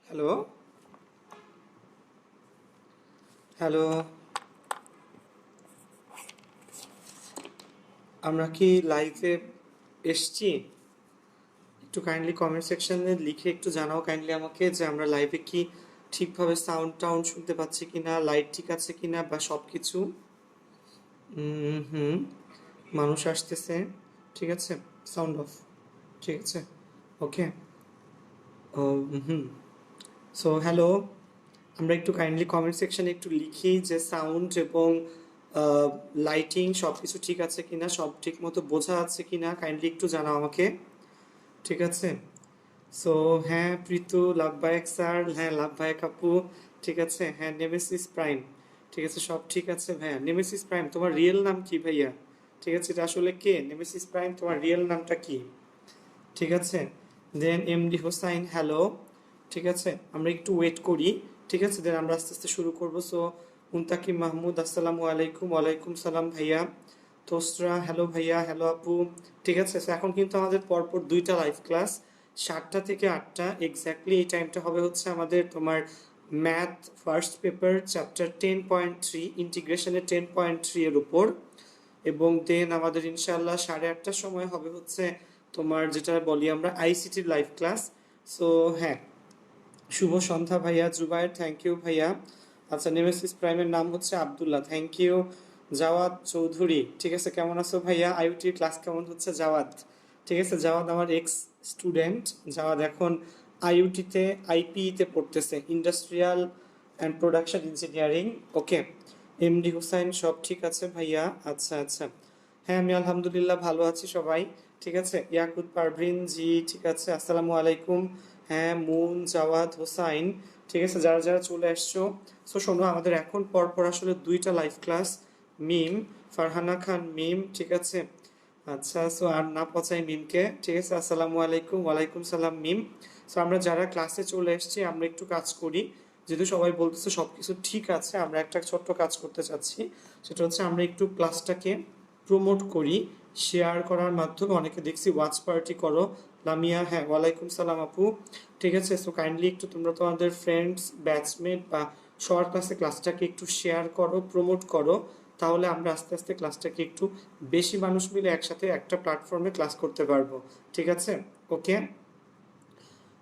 Hello, hello. আমরা কি লাইভে এসছি? একটু কাইন্ডলি কমেন্ট সেকশনে লিখে একটু জানাও কাইন্ডলি আমাকে যে আমরা লাইভে কি ঠিকভাবে সাউন্ড টাউন্ড শুনতে পাচ্ছি কিনা, লাইট ঠিক আছে কিনা বা সব কিছু। হুম, মানুষ আসতেছে। ঠিক আছে, সাউন্ড অফ। ঠিক আছে, ওকে। ও হুম। সো হ্যালো, আমরা একটু কাইন্ডলি কমেন্ট সেকশনে একটু লিখি যে সাউন্ড এবং লাইটিং সব কিছু ঠিক আছে কিনা, সব ঠিক মতো বোঝা আছে কিনা, কাইন্ডলি একটু জানাও আমাকে। ঠিক আছে। সো হ্যাঁ প্রীতু লাভবায়ক স্যার, হ্যাঁ লাভবায়ক আপু। ঠিক আছে, হ্যাঁ নেমেসিস প্রাইম। ঠিক আছে, সব ঠিক আছে ভাইয়া। নেমেসিস প্রাইম তোমার রিয়েল নাম কি ভাইয়া? ঠিক আছে, এটা আসলে কে? নেমেসিস প্রাইম তোমার রিয়েল নামটা কি? ঠিক আছে। দেন এমডি হোসাইন, হ্যালো। ঠিক আছে, আমরা একটু ওয়েট করি। ঠিক আছে, দেন আমরা আস্তে আস্তে শুরু করবো। সো মুন্তাকিম মাহমুদ, আসসালামু আলাইকুম। ওয়ালাইকুম সালাম ভাইয়া। তোসরা, হ্যালো ভাইয়া, হ্যালো আপু। ঠিক আছে, সো এখন কিন্তু আমাদের পরপর দুইটা লাইভ ক্লাস, 7টা থেকে 8টা এক্স্যাক্টলি। এই টাইমটা হবে হচ্ছে আমাদের তোমার ম্যাথ ফার্স্ট পেপার চ্যাপ্টার 10.3 ইন্টিগ্রেশনের 10.3 এর উপর। এবং দেন আমাদের ইনশাল্লাহ 8:30টার সময় হবে হচ্ছে তোমার যেটা বলি আমরা আইসিটির লাইভ ক্লাস। সো হ্যাঁ, শুভ সন্ধ্যা ভাইয়া। জুবায়ের, থ্যাংক ইউ ভাইয়া। আচ্ছা, নেমেসিস প্রাইমের নাম হচ্ছে আব্দুল্লাহ, থ্যাংক ইউ। জাওয়াদ চৌধুরী, ঠিক আছে, কেমন আছো ভাইয়া? আইওটির ক্লাস কেমন হচ্ছে জাওয়াদ? ঠিক আছে, জাওয়াদ আমার এক্স স্টুডেন্ট। জাওয়াদ এখন আইওটিতে আইপিইতে পড়তেছে, industrial and production engineering. Okay. MD Hussain, সব ঠিক আছে ভাইয়া? আচ্ছা আচ্ছা, হ্যাঁ আমি আলহামদুলিল্লাহ ভালো আছি সবাই। ঠিক আছে, ইয়াকুত পারভিন জি, ঠিক আছে, আসসালামু আলাইকুম। হ্যাঁ মুন, জাওয়াদ, হোসাইন, ঠিক আছে, যারা যারা চলে আসছো। সো শোনো, আমাদের এখন পরপর আসলে দুইটা লাইভ ক্লাস। মিম, ফারহানা খান মিম, ঠিক আছে। আচ্ছা, সো আর না পচাই মিমকে। ঠিক আছে, আসসালামু আলাইকুম। ওয়ালাইকুম সালাম মিম। সো আমরা যারা ক্লাসে চলে এসেছি আমরা একটু কাজ করি। যেহেতু সবাই বলতেছে সবকিছু ঠিক আছে, আমরা একটা ছোট্ট কাজ করতে চাচ্ছি। সেটা হচ্ছে আমরা একটু ক্লাসটাকে প্রমোট করি শেয়ার করার মাধ্যমে। অনেকে দেখছি ওয়াচ পার্টি করো। লামিয়া, হ্যাঁ ওয়ালাইকুম সালাম আপু। ঠিক আছে, সো কাইন্ডলি একটু তোমরা তোমাদের ফ্রেন্ডস, ব্যাচমেট বা সবার কাছে ক্লাসটাকে একটু শেয়ার করো, প্রমোট করো। তাহলে আমরা আস্তে আস্তে ক্লাসটাকে একটু বেশি মানুষ মিলে একসাথে একটা প্ল্যাটফর্মে ক্লাস করতে পারবো। ঠিক আছে, ওকে।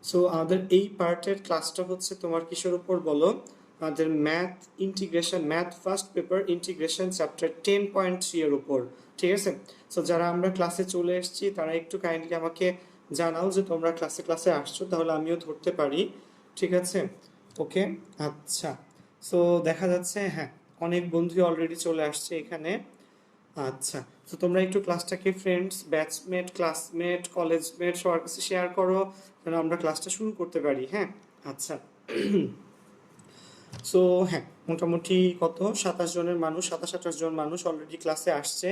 সো আমাদের এই পার্টের ক্লাসটা হচ্ছে তোমার কিসের উপর বলো? আমাদের math integration, math first paper integration chapter 10.3 এর উপর। ঠিক আছে, সো যারা আমরা ক্লাসে চলে এসেছি তারা একটু কাইন্ডলি আমাকে জানাও যে তোমরা ক্লাসে ক্লাসে আসছো, তাহলে আমিও ধরতে পারি। ঠিক আছে, ওকে। আচ্ছা, সো দেখা যাচ্ছে হ্যাঁ অনেক বন্ধু অলরেডি চলে আসছে এখানে। আচ্ছা, তো তোমরা একটু ক্লাসটাকে ফ্রেন্ডস, ব্যাচমেট, ক্লাসমেট, কলেজমেট সবার কাছে শেয়ার করো যেন আমরা ক্লাসটা শুরু করতে পারি। হ্যাঁ, আচ্ছা। সো হ্যাঁ, মোটামুটি কত 27 জনের মানুষ, 27-28 জন মানুষ অলরেডি ক্লাসে আসছে।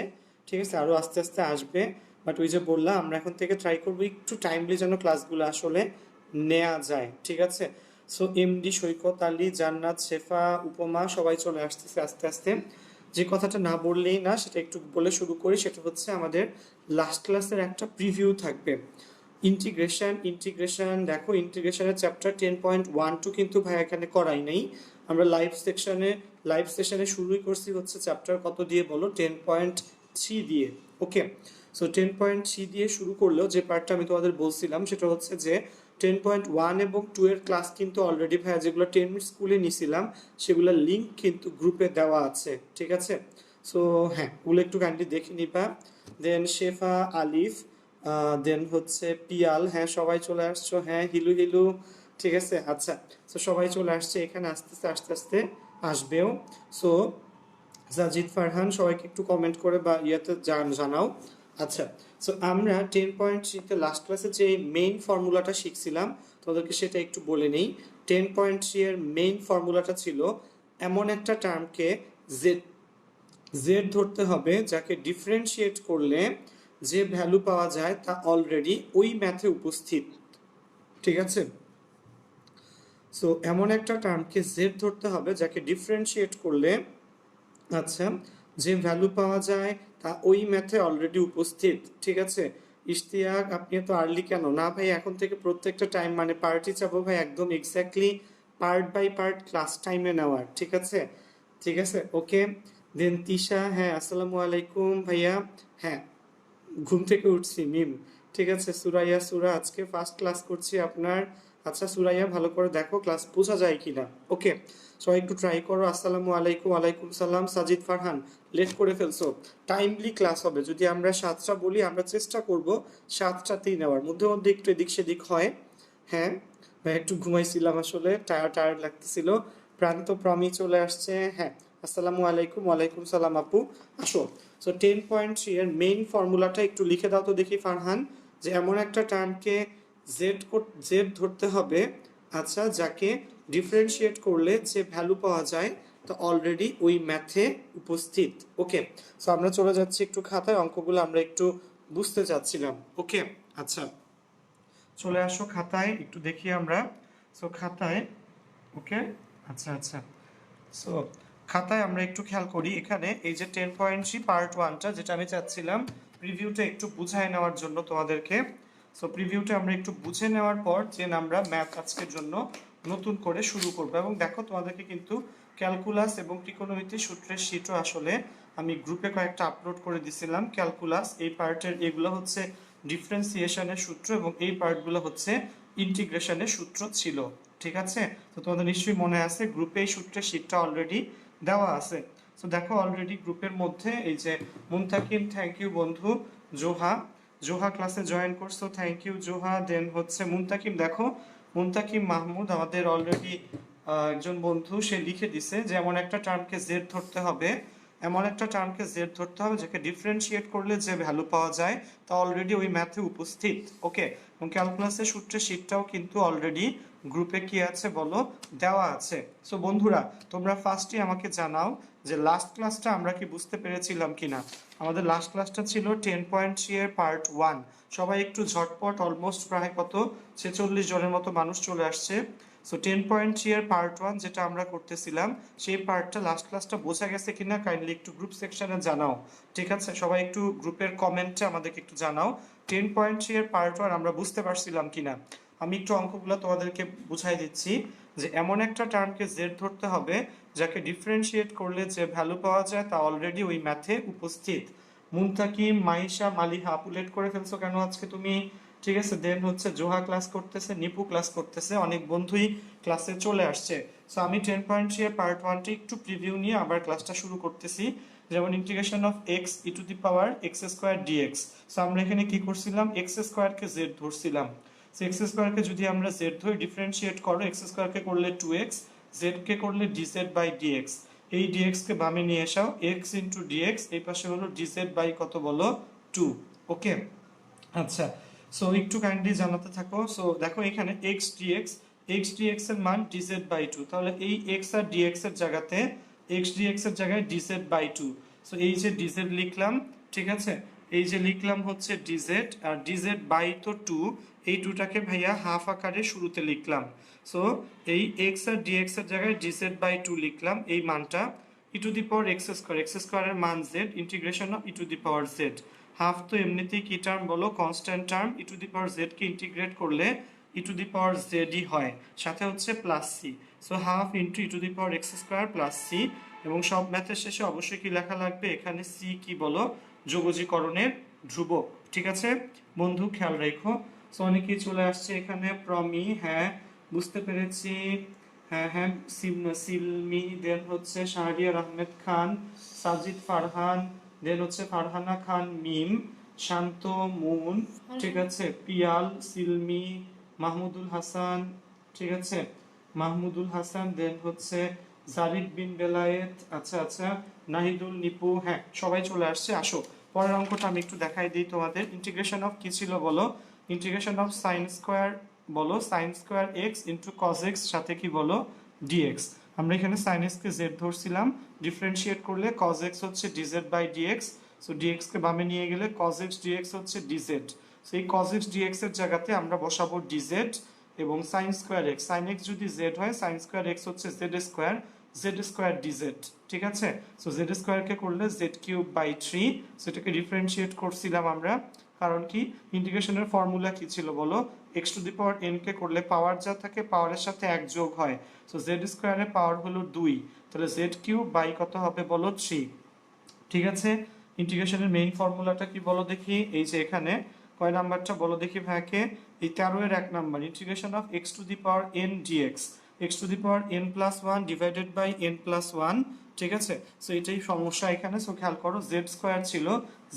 ঠিক আছে, আরও আস্তে আস্তে আসবে। বাট ওই যে বললাম, আমরা এখন থেকে ট্রাই করবো একটু টাইমলি যেন ক্লাসগুলো আসলে নেওয়া যায়। ঠিক আছে, সো এমডি সৈকত আলী, জান্নাত, শেফা, উপমা সবাই চলে আসতেছে আস্তে আস্তে। যে কথাটা না বললেই না, সেটা একটু বলে শুরু করি। সেটা হচ্ছে আমাদের লাস্ট ক্লাসের একটা প্রিভিউ থাকবে। ইন্টিগ্রেশন দেখো, ইন্টিগ্রেশনের চ্যাপ্টার 10.12 কিন্তু ভাই এখানে করাই নাই। আমরা লাইভ সেশনে শুরুই করছি হচ্ছে চ্যাপ্টার কত দিয়ে বলো? 10.3 দিয়ে। ওকে, সো 10.3 দিয়ে শুরু করলেও যে পার্টটা আমি তোমাদের বলছিলাম সেটা হচ্ছে যে 10.1 এবং 2 এর ক্লাস কিন্তু অলরেডি ভাইয়া যেগুলো 10 মিনিট স্কুলে নিছিলাম সেগুলোর লিঙ্ক কিন্তু গ্রুপে দেওয়া আছে। ঠিক আছে, সো হ্যাঁ ওগুলো একটু কাইন্ডলি দেখে নিবা। দেন শেফা, আলিফ, দেন হচ্ছে পিয়াল, হ্যাঁ সবাই চলে আসছো। হ্যাঁ হিলু হিলু, ঠিক আছে। আচ্ছা, সো সবাই চলে আসছে এখানে, আস্তে আস্তে আস্তে আস্তে আসবেও। সো জাজিদ, ফারহান সবাইকে একটু কমেন্ট করে বা ইয়াতে জানাও। আচ্ছা, সো আমরা 10.3-তে লাস্ট ক্লাসে যে মেইন ফর্মুলাটা শিখছিলাম তোমাদেরকে সেটা একটু বলে নেই। 10.3 এর মেইন ফর্মুলাটা ছিল এমন একটা টার্মকে জেড জেড ধরতে হবে যাকে ডিফারেন্সিয়েট করলে যে ভ্যালু পাওয়া যায় তা অলরেডি ওই ম্যাথে উপস্থিত। ঠিক আছে, সো এমন একটা টার্মকে জেড ধরতে হবে যাকে ডিফারেন্সিয়েট করলে, আচ্ছা, যে ভ্যালু পাওয়া যায় তা ওই ম্যাথে অলরেডি উপস্থিত। ঠিক আছে, ইশতিয়াক আপনি এত আর্লি কেন? না ভাই, এখন থেকে প্রত্যেকটা টাইম মানে পার্টি চাবো ভাই, একদম exactly part by part class টাইমে নেওয়ার, ঠিক আছে? ঠিক আছে, ওকে। দেন তিশা, হ্যাঁ আসসালামু আলাইকুম ভাইয়া। হ্যাঁ, ঘুম থেকে উঠছি মিম। ঠিক আছে, সুরাইয়া, সুরা আজকে ফার্স্ট ক্লাস করছি আপনার। আচ্ছা সুরাইয়া, ভালো করে দেখো ক্লাস বোঝা যায় কিনা। ওকে, সবাই একটু ট্রাই করো। আসসালামু আলাইকুম। ওয়ালাইকুম সালাম। সাজিদ ফারহান, লেট করে ফেলছো। টাইমলি ক্লাস হবে, যদি আমরা 7টা বলি আমরা চেষ্টা করব 7টাতেই নেওয়ার, মধ্যে মধ্যে একটু এদিক সেদিক হয়। হ্যাঁ ভাই, একটু ঘুমাইছিলাম আসলে, টায়ার্ড টায়ার্ড লাগতেছিল। প্রান্ত প্রমি চলে আসছে, হ্যাঁ আসসালামু আলাইকুম। ওয়ালাইকুম সালাম আপু, আসো। সো 10.3 এর মেইন ফর্মুলাটা একটু লিখে দাও তো দেখি ফারহান, যে এমন একটা টার্মকে জেড জেড ধরতে হবে, আচ্ছা, যাকে ডিফারেন্সিয়েট করলে যে ভ্যালু পাওয়া যায় তা অলরেডি ওই ম্যাথে উপস্থিত। ওকে, সো আমরা চলে যাচ্ছি একটু খাতায়, অঙ্কগুলো আমরা একটু বুঝতে চাচ্ছিলাম। ওকে, আচ্ছা চলে আসো খাতায় একটু দেখি আমরা। সো খাতায়, ওকে, আচ্ছা আচ্ছা। সো খাতায় আমরা একটু খেয়াল করি, এখানে এই যে 10.3 পার্ট 1টা যেটা আমি চাচ্ছিলাম প্রিভিউটা একটু বুঝায় নেওয়ার জন্য তোমাদেরকে। সো প্রিভিউটা আমরা একটু বুঝে নেওয়ার পর যে আমরা ম্যাথ আজকের জন্য নতুন করে শুরু করব। এবং দেখো তোমাদেরকে কিন্তু ক্যালকুলাস এবং ত্রিকোণমিতি সূত্রের শীটও আসলে আমি গ্রুপে কয়েকটা আপলোড করে দিছিলাম। ক্যালকুলাস এই পার্টের এগুলো হচ্ছে ডিফারেন্সিয়েশনের সূত্র এবং এই পার্টগুলো হচ্ছে ইন্টিগ্রেশনের সূত্র ছিল। ঠিক আছে, তো তোমাদের নিশ্চয়ই মনে আছে গ্রুপে এই সূত্রের শীটটা অলরেডি দেওয়া আছে। তো দেখো অলরেডি গ্রুপের মধ্যে এই যে মুনতাকিম, থ্যাংক ইউ বন্ধু। জোহা, জোহা ক্লাসে জয়েন করছো, থ্যাংক ইউ জোহা। দেন হচ্ছে মুনতাকিম, দেখো মুনতাকিম মাহমুদ আমাদের অলরেডি একজন বন্ধু, সে লিখে দিছে যে এমন একটা টার্মকে জেড ধরতে হবে, এমন একটা টার্মকে জেড ধরতে হবে যাকে ডিফারেন্সিয়েট করলে যে ভ্যালু পাওয়া যায় তা অলরেডি ওই ম্যাথে উপস্থিত। ওকে, এবং ক্যালকুলাসের সূত্রের শীটটাও কিন্তু অলরেডি গ্রুপে কি আছে বলো, দেওয়া আছে। সো বন্ধুরা, তোমরা ফার্স্টে আমাকে জানাও যে লাস্ট ক্লাসটা আমরা কি বুঝতে পেরেছিলাম কিনা। আমাদের লাস্ট ক্লাসটা ছিল 10.3 এর পার্ট 1। সবাই একটু ঝটপট, অলমোস্ট প্রায় কত 46 জনের মতো মানুষ চলে আসছে। সো 10.3 এর পার্ট 1 যেটা আমরা করতেছিলাম সেই পার্টটা লাস্ট ক্লাসটা বোঝা গেছে কিনা কাইন্ডলি একটু গ্রুপ সেকশনে জানাও। ঠিক আছে, সবাই একটু গ্রুপের কমেন্টে আমাদেরকে একটু জানাও 10.3 এর পার্ট 1 আমরা বুঝতে পারছিলাম কিনা। আমি একটু অঙ্কগুলো তোমাদেরকে বুঝাই দিচ্ছি যে এমন একটা টার্মকে জেড ধরতে হবে যাকে ডিফারেন্সিয়েট করলে যে ভ্যালু পাওয়া যায় তা অলরেডি ওই ম্যাথে উপস্থিত। মুনতাকিম, মাইশা, মালিহা, আপুলেট করে ফেলছো কেন আজকে তুমি? ঠিক আছে, দেন হচ্ছে জোহা ক্লাস করতেছে, নিপু ক্লাস করতেছে, অনেক বন্ধুই ক্লাসে চলে আসছে। সো আমি 10.3 এর পার্ট 1টি একটু প্রিভিউ নিয়ে আবার ক্লাসটা শুরু করতেছি। যেমন integration of x e to the power x square dx. So আমরা এখানে কি করছিলাম, এক্স স্কোয়ারকে জেড ধরছিলাম। সো এক্স স্কোয়ারকে যদি আমরা জেড ধরি, ডিফারেন্সিয়েট করো, এক্স স্কোয়ারকে করলে 2x, জেড কে করলে ডিজেড বাই ডিএক্স। এই ডিএক্স কে বামে নিয়ে এসাও, এক্স ইন্টু ডিএক্স, এই পাশে হলো ডিজেড বাই কত বলো, 2। ওকে, আচ্ছা। সো একটু কাইন্ডলি জানাতে থাকো। সো দেখো এখানে এক্স ডিএক্স, এক্স ডিএক্স এর মান ডিজেড বাই 2, তাহলে এই এক্স আর ডিএক্স এর জায়গাতে এক্স ডিএক্স এর জায়গায় ডিজেড বাই 2। সো এই যে ডিজেড লিখলাম, ঠিক আছে, এই যে লিখলাম হচ্ছে ডিজেড, আর ডিজেড বাই তো 2, এই 2টাকে ভাইয়া হাফ আকারে শুরুতে লিখলাম। সো এই এক্স আর ডিএক্স এর জায়গায় ডিজেড বাই 2 লিখলাম, এই মানটা E to the power x square, X স্কোয়ারের মান Z, integration of E to the power Z. Half তো এমনিতেই কি টার্ম বলো, constant term, E to the power Z কে ইন্টিগ্রেট করলে ই টু দি পাওয়ার জেডই হয়, সাথে হচ্ছে plus C. So half into E to the power x square plus C. এবং সব ম্যাথের শেষে অবশ্যই কি লেখা লাগবে, এখানে সি কি বলো, যোগজীকরণের ধ্রুবক। ঠিক আছে বন্ধু, খেয়াল রেখো। সো অনেকেই চলে আসছে এখানে, প্রমি, হ্যাঁ বুঝতে পেরেছি, হ্যাঁ হ্যাঁ, সিলমি, দেন হচ্ছে শাহরিয়ার আহমেদ খান, সাজিদ ফারহান, দেন হচ্ছে ফারহানা খান মিম, শান্ত মুন, ঠিক আছে, পিয়াল, সিলমি, মাহমুদুল হাসান, ঠিক আছে, মাহমুদুল হাসান, দেন হচ্ছে জারিদ বিন বেলায়েত, আচ্ছা আচ্ছা, নাহিদুল, নিপু, হ্যাঁ সবাই চলে আসছে। আসো পরের অঙ্কটা আমি একটু দেখাই দিই তোমাদের। ইন্টিগ্রেশন অফ কি ছিল বলো, ইন্টিগ্রেশন অফ সাইন স্কোয়ার বলো, sine square X into cos X সাথে কি বলো, ডিএক্স। আমরা এখানে সাইন এক্স কে জেড ধরছিলাম, ডিফারেন্সিয়েট করলে কজ এক্স হচ্ছে DZ by dx. So DX কে বামে নিয়ে গেলে কজ এক্স ডিএক্স হচ্ছে ডিজেড। সো এই কজ এক্স ডিএক্স এর জায়গাতে আমরা বসাবো ডিজেড এবং sine square X, sine X যদি জেড হয় সাইন স্কোয়ার এক্স হচ্ছে Z square, Z square DZ. ঠিক আছে, সো জেড স্কোয়ার কে করলে জেড কিউব বাই 3। সো এটাকে ডিফারেন্সিয়েট করছিলাম আমরা, কারণ কি ইন্টিগ্রেশনের ফর্মুলা কি ছিল বলো, x to the power N K করলে পাওয়ার যা থাকে পাওয়ারের সাথে এক যোগ হয়, সো জেড স্কোয়ারের পাওয়ার হলো 2, তাহলে জেড কিউব বাই কত হবে বলো 3। ঠিক আছে, ইন্টিগ্রেশনের মেইন ফর্মুলাটা কি বলো দেখি, এই যে এখানে কয় নাম্বারটা বলো দেখি ভাইকে, এই 13 এর 1 number, integration of x to the power n dx, x to the power n plus 1 divided by n plus 1। ঠিক আছে, সো এটাই সমস্যা এখানে। সো খেয়াল করো জেড স্কোয়ার ছিল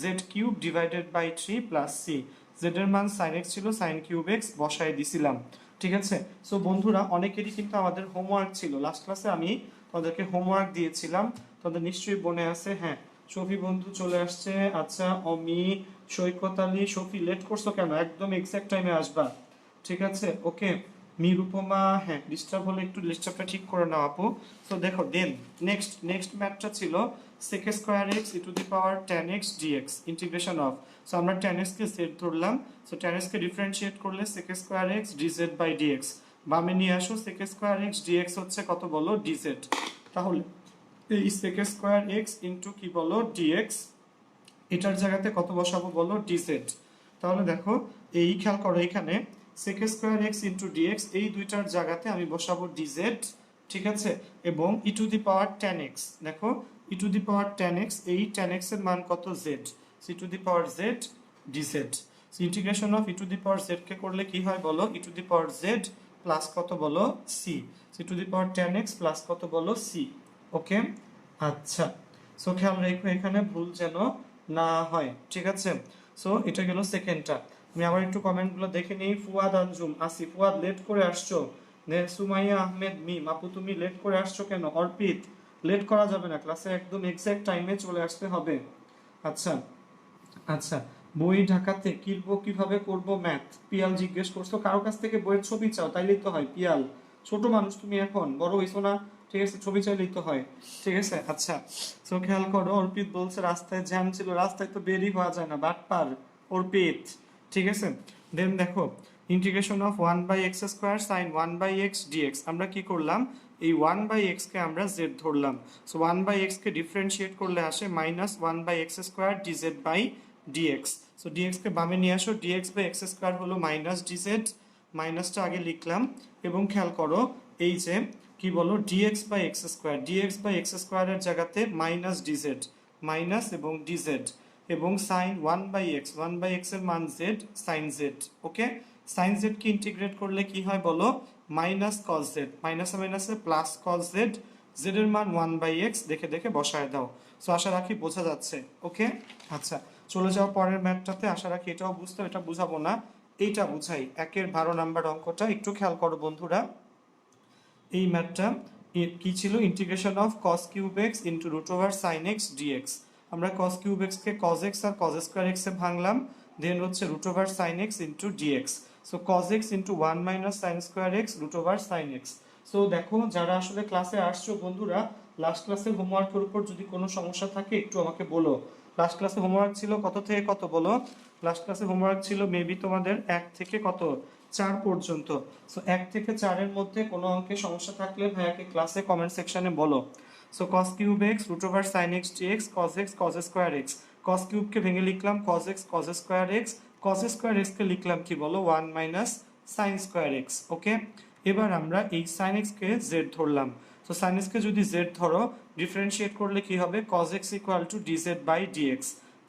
Z cube divided by 3 plus C, Z এর মান সাইন এক্স ছিল সাইন কিউব এক্স বসায় দিছিলাম। ঠিক আছে, সো বন্ধুরা অনেকেরই কিন্তু আমাদের হোমওয়ার্ক ছিল, লাস্ট ক্লাসে আমি তোমাদেরকে হোমওয়ার্ক দিয়েছিলাম, তোমাদের নিশ্চয়ই মনে আছে। হ্যাঁ, শফি বন্ধু চলে আসছে, আচ্ছা অমি, সৈকত আলী, শফি লেট করছো কেন, একদম এক্সাক্ট টাইমে আসবা। ঠিক আছে, ওকে। নিরুপমা, হ্যাঁ ডিস্টার্ব হলে একটু ডিস্টার্বটা ঠিক করে নাও আপু। তো দেখো দেন নেক্সট ম্যাথটা ছিল sec square x e to the power tan x dx integration of, so আমরা tan x কে z ধরলাম, সো tan x কে ডিফারেন্সিয়েট করলে sec square x dz by dx, বামে নিয়ে আসো sec স্কয়ার এক্স dx হচ্ছে কত বলো dz, তাহলে এই sec স্কয়ার এক্স ইনটু কি বলো dx, এটার জায়গাতে কত বসাবো বলো dz। তাহলে দেখো এই খেয়াল করো এখানে sec square x into dx এই দুইটার জায়গাতে আমি বসাবো dz। ঠিক আছে, এবং e to the power tan x, দেখো e to the power tan x, এই tan x এর মান কত z, e to the power z dz। Integration of E to the power z কে করলে কি হয় বলো, e to the power z plus কত বলো c, e to the power tan x plus কত বলো c। ওকে, আচ্ছা, সো খেয়াল রেখো এখানে ভুল যেন না হয়। ঠিক আছে, সো এটা গেল সেকেন্ডটা। আমি আবার একটু কমেন্টগুলো দেখে নিই। ফুয়াদ আঞ্জুম, আসি ফুয়াদ লেট করে আসছো, সুমাইয়া আহমেদ মিম, আপু তুমি লেট করে আসছো কেন, অর্পিত লেট করা যাবে না, ক্লাসে একদম এক্সাক্ট টাইমে চলে আসতে হবে। আচ্ছা আচ্ছা, বই ঢাকাতে কিনবো কিভাবে করব ম্যাথ, পিয়াল জিজ্ঞেস করছো, কারো কাছ থেকে বইয়ের ছবি চাও তাইলেই তো হয় পিয়াল, ছোট মানুষ তুমি এখন, বড় হইছো না, ঠিক আছে ছবি চাইলেই তো হয়। ঠিক আছে, আচ্ছা, তো খেয়াল করো অর্পিত বলছে রাস্তায় জ্যাম ছিল, রাস্তায় তো বেরই হওয়া যায় না বাটপার অর্পিত। ঠিক আছে, দেন দেখো integration of 1/x square sin 1/x dx, আমরা কি করলাম এই 1/x কে আমরা z ধরলাম, সো 1/x কে ডিফারেন্সিয়েট করলে আসে -1/x square dz by dx, so dx কে বামে নিয়ে আসো, dx বাই x স্কয়ার হলো মাইনাস dz, মাইনাসটা আগে লিখলাম, এবং খেয়াল করো এই যে কি বলো dx by x square, dx by x স্কয়ারের জায়গাতে মাইনাস dz, মাইনাস এবং dz, এবং sin 1/x, 1/x এর মান z sin z। ওকে, sin z কে ইন্টিগ্রেট করলে কি হয় বলো, মাইনাস cos z, মাইনাসে মাইনাসে প্লাস cos z, z এর মান 1/x দেখে দেখে বসায় দাও। সো আশা রাখি বোঝা যাচ্ছে। ওকে, আচ্ছা চলে যাও পরের ম্যাথটাতে, আশা রাখি এটাও বুঝতে, এটা বুঝাবো না, এইটা বুঝাই, 1/12 নাম্বার অঙ্কটা একটু খেয়াল করো বন্ধুরা। এই ম্যাথটা কি ছিল, integration of cos cube x into root over sine x dx, আমরা cos কিউব এক্স কে cos এক্স আর cos স্কয়ার এক্স এ ভাঙলাম, দেন হচ্ছে root over sine x into dx, so cos x into 1 minus sine square x root over sine x. So দেখো যারা আসলে ক্লাসে আসছো বন্ধুরা, লাস্ট ক্লাসের হোমওয়ার্কের উপর যদি কোনো সমস্যা থাকে একটু আমাকে বলো। লাস্ট ক্লাসে হোমওয়ার্ক ছিল কত থেকে কত বলো, লাস্ট ক্লাসে হোমওয়ার্ক ছিল মেবি তোমাদের 1 থেকে কত 4 পর্যন্ত। সো 1 থেকে 4 এর মধ্যে কোনো অঙ্কে সমস্যা থাকলে ভাইয়াকে ক্লাসে কমেন্ট সেকশনে বলো। So cos cube x root over sin x dx, cos x cos square x, cos cube কে ভেঙে লিখলাম cos x cos square x, cos square x কে লিখলাম কি বলো 1 minus sin square x। Okay, এবার আমরা এই sin x কে z ধরলাম, তো sin x কে যদি z ধরো ডিফারেন্সিয়েট করলে কি হবে, cos x equal to dz by dx,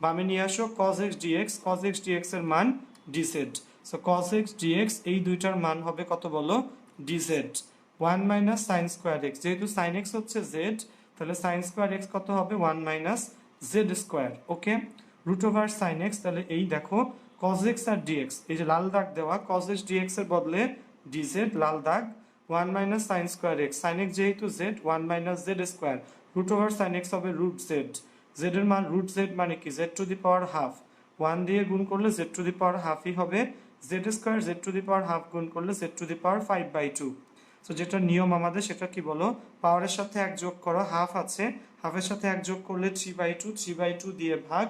বামে নিয়ে আসো cos x dx, cos x dx এর মান dz, so cos x dx এই দুইটার মান হবে কত বলো dz, 1 minus sin square x, যেহেতু sin x হচ্ছে z তাহলে sin স্কয়ার x কত হবে 1 মাইনাস z স্কয়ার। ওকে, রুট ওভার sin x, তাহলে এই দেখো cos x আর dx, এই যে লাল দাগ দেওয়া cos x dx এর বদলে dz লাল দাগ, 1 minus sin square x, sin x যেহেতু z 1 minus z square, root over sin x হবে রুট z, z এর মান রুট z মানে কি z to the power half, 1 দিয়ে গুণ করলে z টু দি পাওয়ার হাফই হবে, z square z to the power half গুণ করলে z to the power 5/2। So যেটা নিয়ম আমাদের সেটা কি বলো, পাওয়ারের সাথে এক যোগ করো, হাফ আছে হাফের সাথে এক যোগ করলে 3/2, 3/2 দিয়ে ভাগ,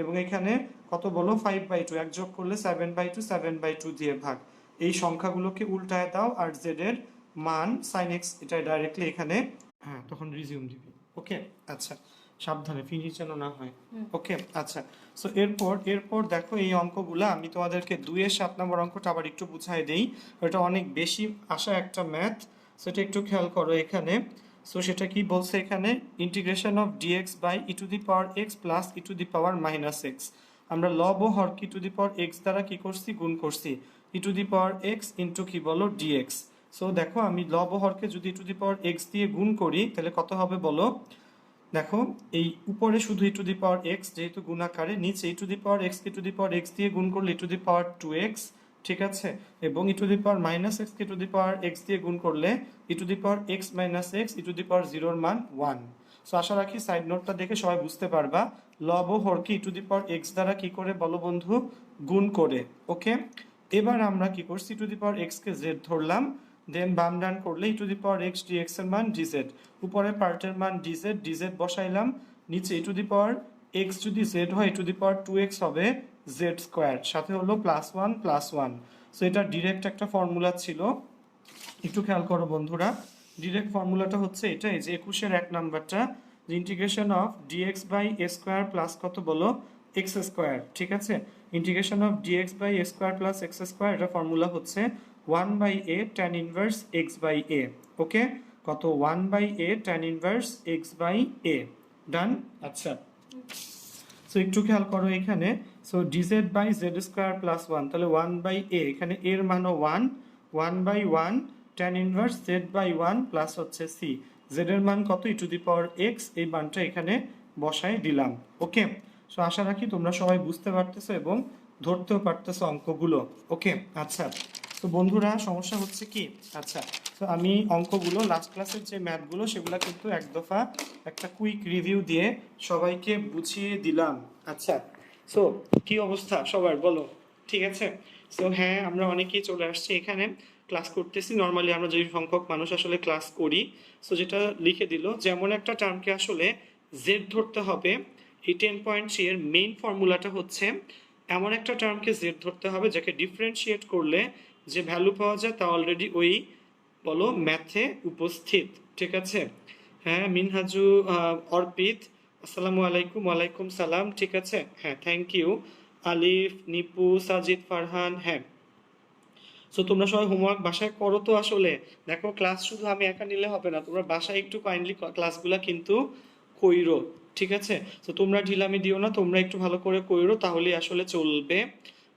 এবং এখানে কত বলো 5/2, এক যোগ করলে 7/2, 7/2 দিয়ে ভাগ, এই সংখ্যাগুলোকে উল্টায় দাও আর z এর মান sin x এটা ডাইরেক্টলি এখানে, হ্যাঁ তখন রিজিউম দিবি। ওকে, আচ্ছা সাবধানে ফিনিশ যেন না হয়। ওকে আচ্ছা, সো এরপর দেখো এই অঙ্কগুলো আমি তোমাদেরকে 2-এর 7 নম্বর অঙ্কটা আবার একটু বুঝাই দেই। এটা অনেক বেশি আসা একটা ম্যাথ, সেটা একটু খেয়াল করো এখানে। সো সেটা কি বলছে এখানে, integration of dx by e to the power x plus e to the power minus x. আমরা লব ও হরকে ই টু দি পাওয়ার এক্স দ্বারা কি করছি, গুণ করছি, e to the power x into কি বলো ডিএক্স। সো দেখো আমি লব ও হরকে যদি ই টু দি পাওয়ার এক্স দিয়ে গুণ করি তাহলে কত হবে বলো। দেখো এই উপরে শুধু ই টু দি পাওয়ার এক্স যেহেতু গুণাকারে, নিচে e to the power x কে টু দি পাওয়ার এক্স দিয়ে গুণ করলে ই টু দি পাওয়ার 2x, ঠিক আছে, এবং e to the power minus x কে টু দি পাওয়ার এক্স দিয়ে গুণ করলে ই to the power x minus x e to the power 0 এর মান 1। সো আশা রাখি সাইড নোটটা দেখে সবাই বুঝতে পারবা লব ও হরকে ই টু দি পাওয়ার এক্স দ্বারা কি করে বলো বন্ধু, গুণ করে। ওকে, এবার আমরা কি করছি, e to the power x কে জেড ধরলাম, দেন বাম ডান করলে ই to the power x dx এর মান ডিজেড, উপরে পার্টের মান ডিজেড ডিজেড বসাইলাম, নিচে e to the power x যদি জেড হয় ই টু দি পাওয়ার 2x হবে জেড স্কোয়ার, সাথে হলো +1 +1। সো এটা ডিরেক্ট একটা ফর্মুলা ছিল, একটু খেয়াল করো বন্ধুরা। ডিরেক্ট ফর্মুলাটা হচ্ছে এটা, এই যে 21-এর 1 নাম্বারটা, integration of dx by a square plus কত বলো, এক্স স্কোয়ার, ঠিক আছে। Integration of dx by a square plus x square, এটা ফর্মুলা হচ্ছে 1/a tan inverse x by a. Okay, কত 1/a tan inverse x by a. Done. আচ্ছা, so একটু খেয়াল করো এখানে, so dz by z square plus 1, তাহলে 1/a, এখানে এর মানও 1, 1/1 tan inverse z by 1 plus হচ্ছে সি, জেড এর মান কত, ই টু দি পাওয়ার এক্স, এই মানটা এখানে বসাই দিলাম। ওকে, সো আশা রাখি তোমরা সবাই বুঝতে পারতেছো এবং ধরতেও পারতেছো অঙ্কগুলো। ওকে আচ্ছা, তো বন্ধুরা সমস্যা হচ্ছে কি, আচ্ছা, তো আমি অঙ্কগুলো লাস্ট ক্লাসের যে ম্যাথগুলো সেগুলো কিন্তু এক দফা একটা কুইক রিভিউ দিয়ে সবাইকে বুঝিয়ে দিলাম। আচ্ছা, সো কি অবস্থা সবার বলো, ঠিক আছে। সো হ্যাঁ, আমরা অনেকেই চলে আসছি এখানে, ক্লাস করতেছি। নর্মালি আমরা যে সংখ্যক মানুষ আসলে ক্লাস করি, সো যেটা লিখে দিল, যেমন একটা টার্মকে আসলে জেড ধরতে হবে, এই 10.3 এর মেইন ফর্মুলাটা হচ্ছে এমন একটা টার্মকে জেড ধরতে হবে যাকে ডিফারেন্সিয়েট করলে যে ভ্যালু পাওয়া যায় তা অলরেডি ওই বলো ম্যাথে উপস্থিত, ঠিক আছে। হ্যাঁ মিনহাজু, অর্পিত, আসসালামু আলাইকুম। ওয়ালাইকুম সালাম, ঠিক আছে, হ্যাঁ থ্যাংক ইউ। আলিফ, নিপু, সাজিদ, ফারহান, হ্যাঁ। সো তোমরা সবাই হোমওয়ার্ক বাসায় করো তো আসলে। দেখো ক্লাস শুধু আমি একা নিলে হবে না, তোমরা বাসায় একটু কাইন্ডলি ক্লাসগুলা কিন্তু কইরো, ঠিক আছে। তো তোমরা ঢিলামি দিও না, তোমরা একটু ভালো করে কইরো, তাহলেই আসলে চলবে,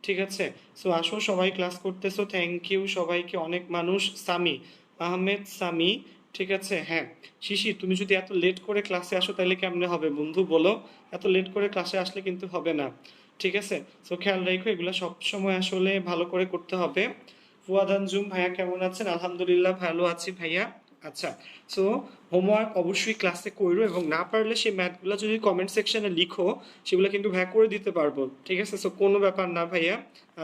ঠিক আছে। সো আসো সবাই ক্লাস করতেছো, থ্যাংক ইউ সবাইকে, অনেক মানুষ, সামি আহমেদ, সামি, ঠিক আছে, হ্যাঁ। শিশির, তুমি যদি এত লেট করে ক্লাসে আসো তাহলে কেমনে হবে বন্ধু বলো, এত লেট করে ক্লাসে আসলে কিন্তু হবে না, ঠিক আছে। সো খেয়াল রাখো, এগুলো সবসময় আসলে ভালো করে করতে হবে। ফুয়াদ আনজুম ভাইয়া কেমন আছেন, আলহামদুলিল্লাহ ভালো আছি ভাইয়া। আচ্ছা, সো হোমওয়ার্ক অবশ্যই ক্লাসে করো, এবং না পারলে সেই ম্যাথগুলো যদি কমেন্ট সেকশনে লিখো সেগুলো কিন্তু ভাইয়া করে দিতে পারবো, ঠিক আছে। সো কোনো ব্যাপার না ভাইয়া।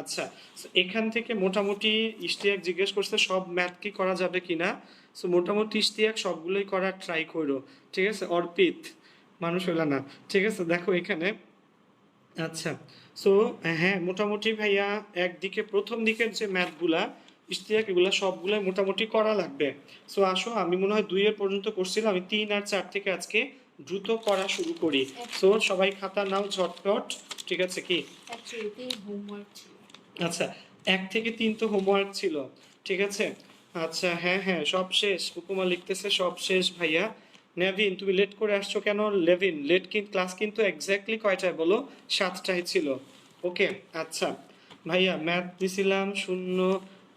আচ্ছা, সো এখান থেকে মোটামুটি ইশতিয়াক জিজ্ঞেস করছে সব ম্যাথ কি করা যাবে কিনা। সো মোটামুটি ইশতিয়াক সবগুলোই করার ট্রাই করো, ঠিক আছে। অর্পিত, মানুষ হইল না, ঠিক আছে। দেখো এখানে, আচ্ছা, সো হ্যাঁ মোটামুটি ভাইয়া একদিকে প্রথম দিকের যে ম্যাথগুলা ইশতিয়াক এগুলা সবগুলাই মোটামুটি করা লাগবে। সো আসো, আমি মনে হয় 2 এর পর্যন্ত করছিলাম, আমি 3 আর 4 থেকে আজকে দ্রুত করা শুরু করি। সো সবাই খাতা নাও ঝটপট, ঠিক আছে কি। আচ্ছা, 1 থেকে 3 তো হোমওয়ার্ক ছিল, ঠিক আছে। আচ্ছা হ্যাঁ হ্যাঁ সব শেষ, উপমা লিখতেছে সব শেষ ভাইয়া। নেভিন, তুমি লেট করে আসছো কেন? লেভিন, লেট কিন্তু ক্লাস কিন্তু এক্স্যাক্টলি কয়টায় বলো, 7টায় ছিল। ওকে আচ্ছা ভাইয়া, ম্যাথ দিছিলাম 0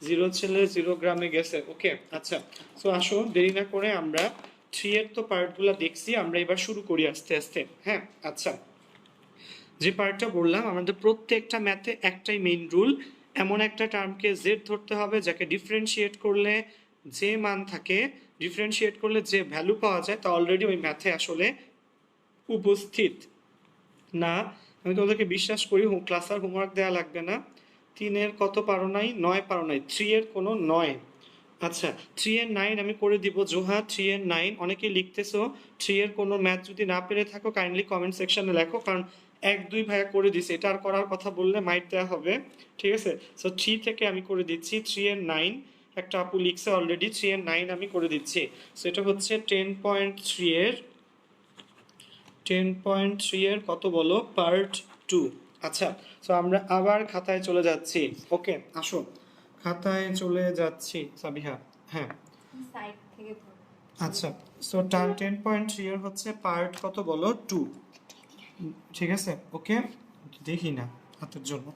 0 ছেলে 0 গ্রামে গেছে। ওকে আচ্ছা, সো আসো দেরি না করে আমরা 3 এর তো পার্টগুলো দেখছি, আমরা এবার শুরু করি আস্তে আস্তে, হ্যাঁ। আচ্ছা, যে পার্টটা বললাম, আমাদের প্রত্যেকটা ম্যাথে একটাই মেইন রুল, এমন একটা টার্মকে জেড ধরতে হবে যাকে ডিফারেন্সিয়েট করলে যে মান থাকে, ডিফারেন্সিয়েট করলে যে ভ্যালু পাওয়া যায় তা অলরেডি ওই ম্যাথে আসলে উপস্থিত। না, আমি তোমাদেরকে বিশ্বাস করি, ক্লাস আর হোমওয়ার্ক দেওয়া লাগবে না। 3 এর কত পারো নাই, 9 পারো নাই, 3 এর কোনো 9। আচ্ছা, 3 এর 9 আমি করে দিব জোহা, 3 এর 9 অনেকেই লিখতেছো। 3 এর কোনো ম্যাথ যদি না পেরে থাকো কাইন্ডলি কমেন্ট সেকশনে লেখো, কারণ 1 2 ভাইয়া করে দিছে, এটা আর করার কথা বললে মাইট দেওয়া হবে, ঠিক আছে। সো 3 থেকে আমি করে দিচ্ছি 3 এর 9, একটা আপু লিখছে অলরেডি, 3 এর 9 আমি করে দিচ্ছি। সো এটা হচ্ছে 10.3 এর 10.3 এর কত বলো, পার্ট 2। আচ্ছা, সো আমরা আবার খাতায় চলে যাচ্ছি। ওকে, আসো খাতায় চলে যাচ্ছি সাবিহা। হ্যাঁ, সাইড থেকে ধরো। আচ্ছা, সো 10.3 এর হচ্ছে পার্ট কত বলো, 2। ঠিক আছে, ওকে, দেখি না হাতের জন্য।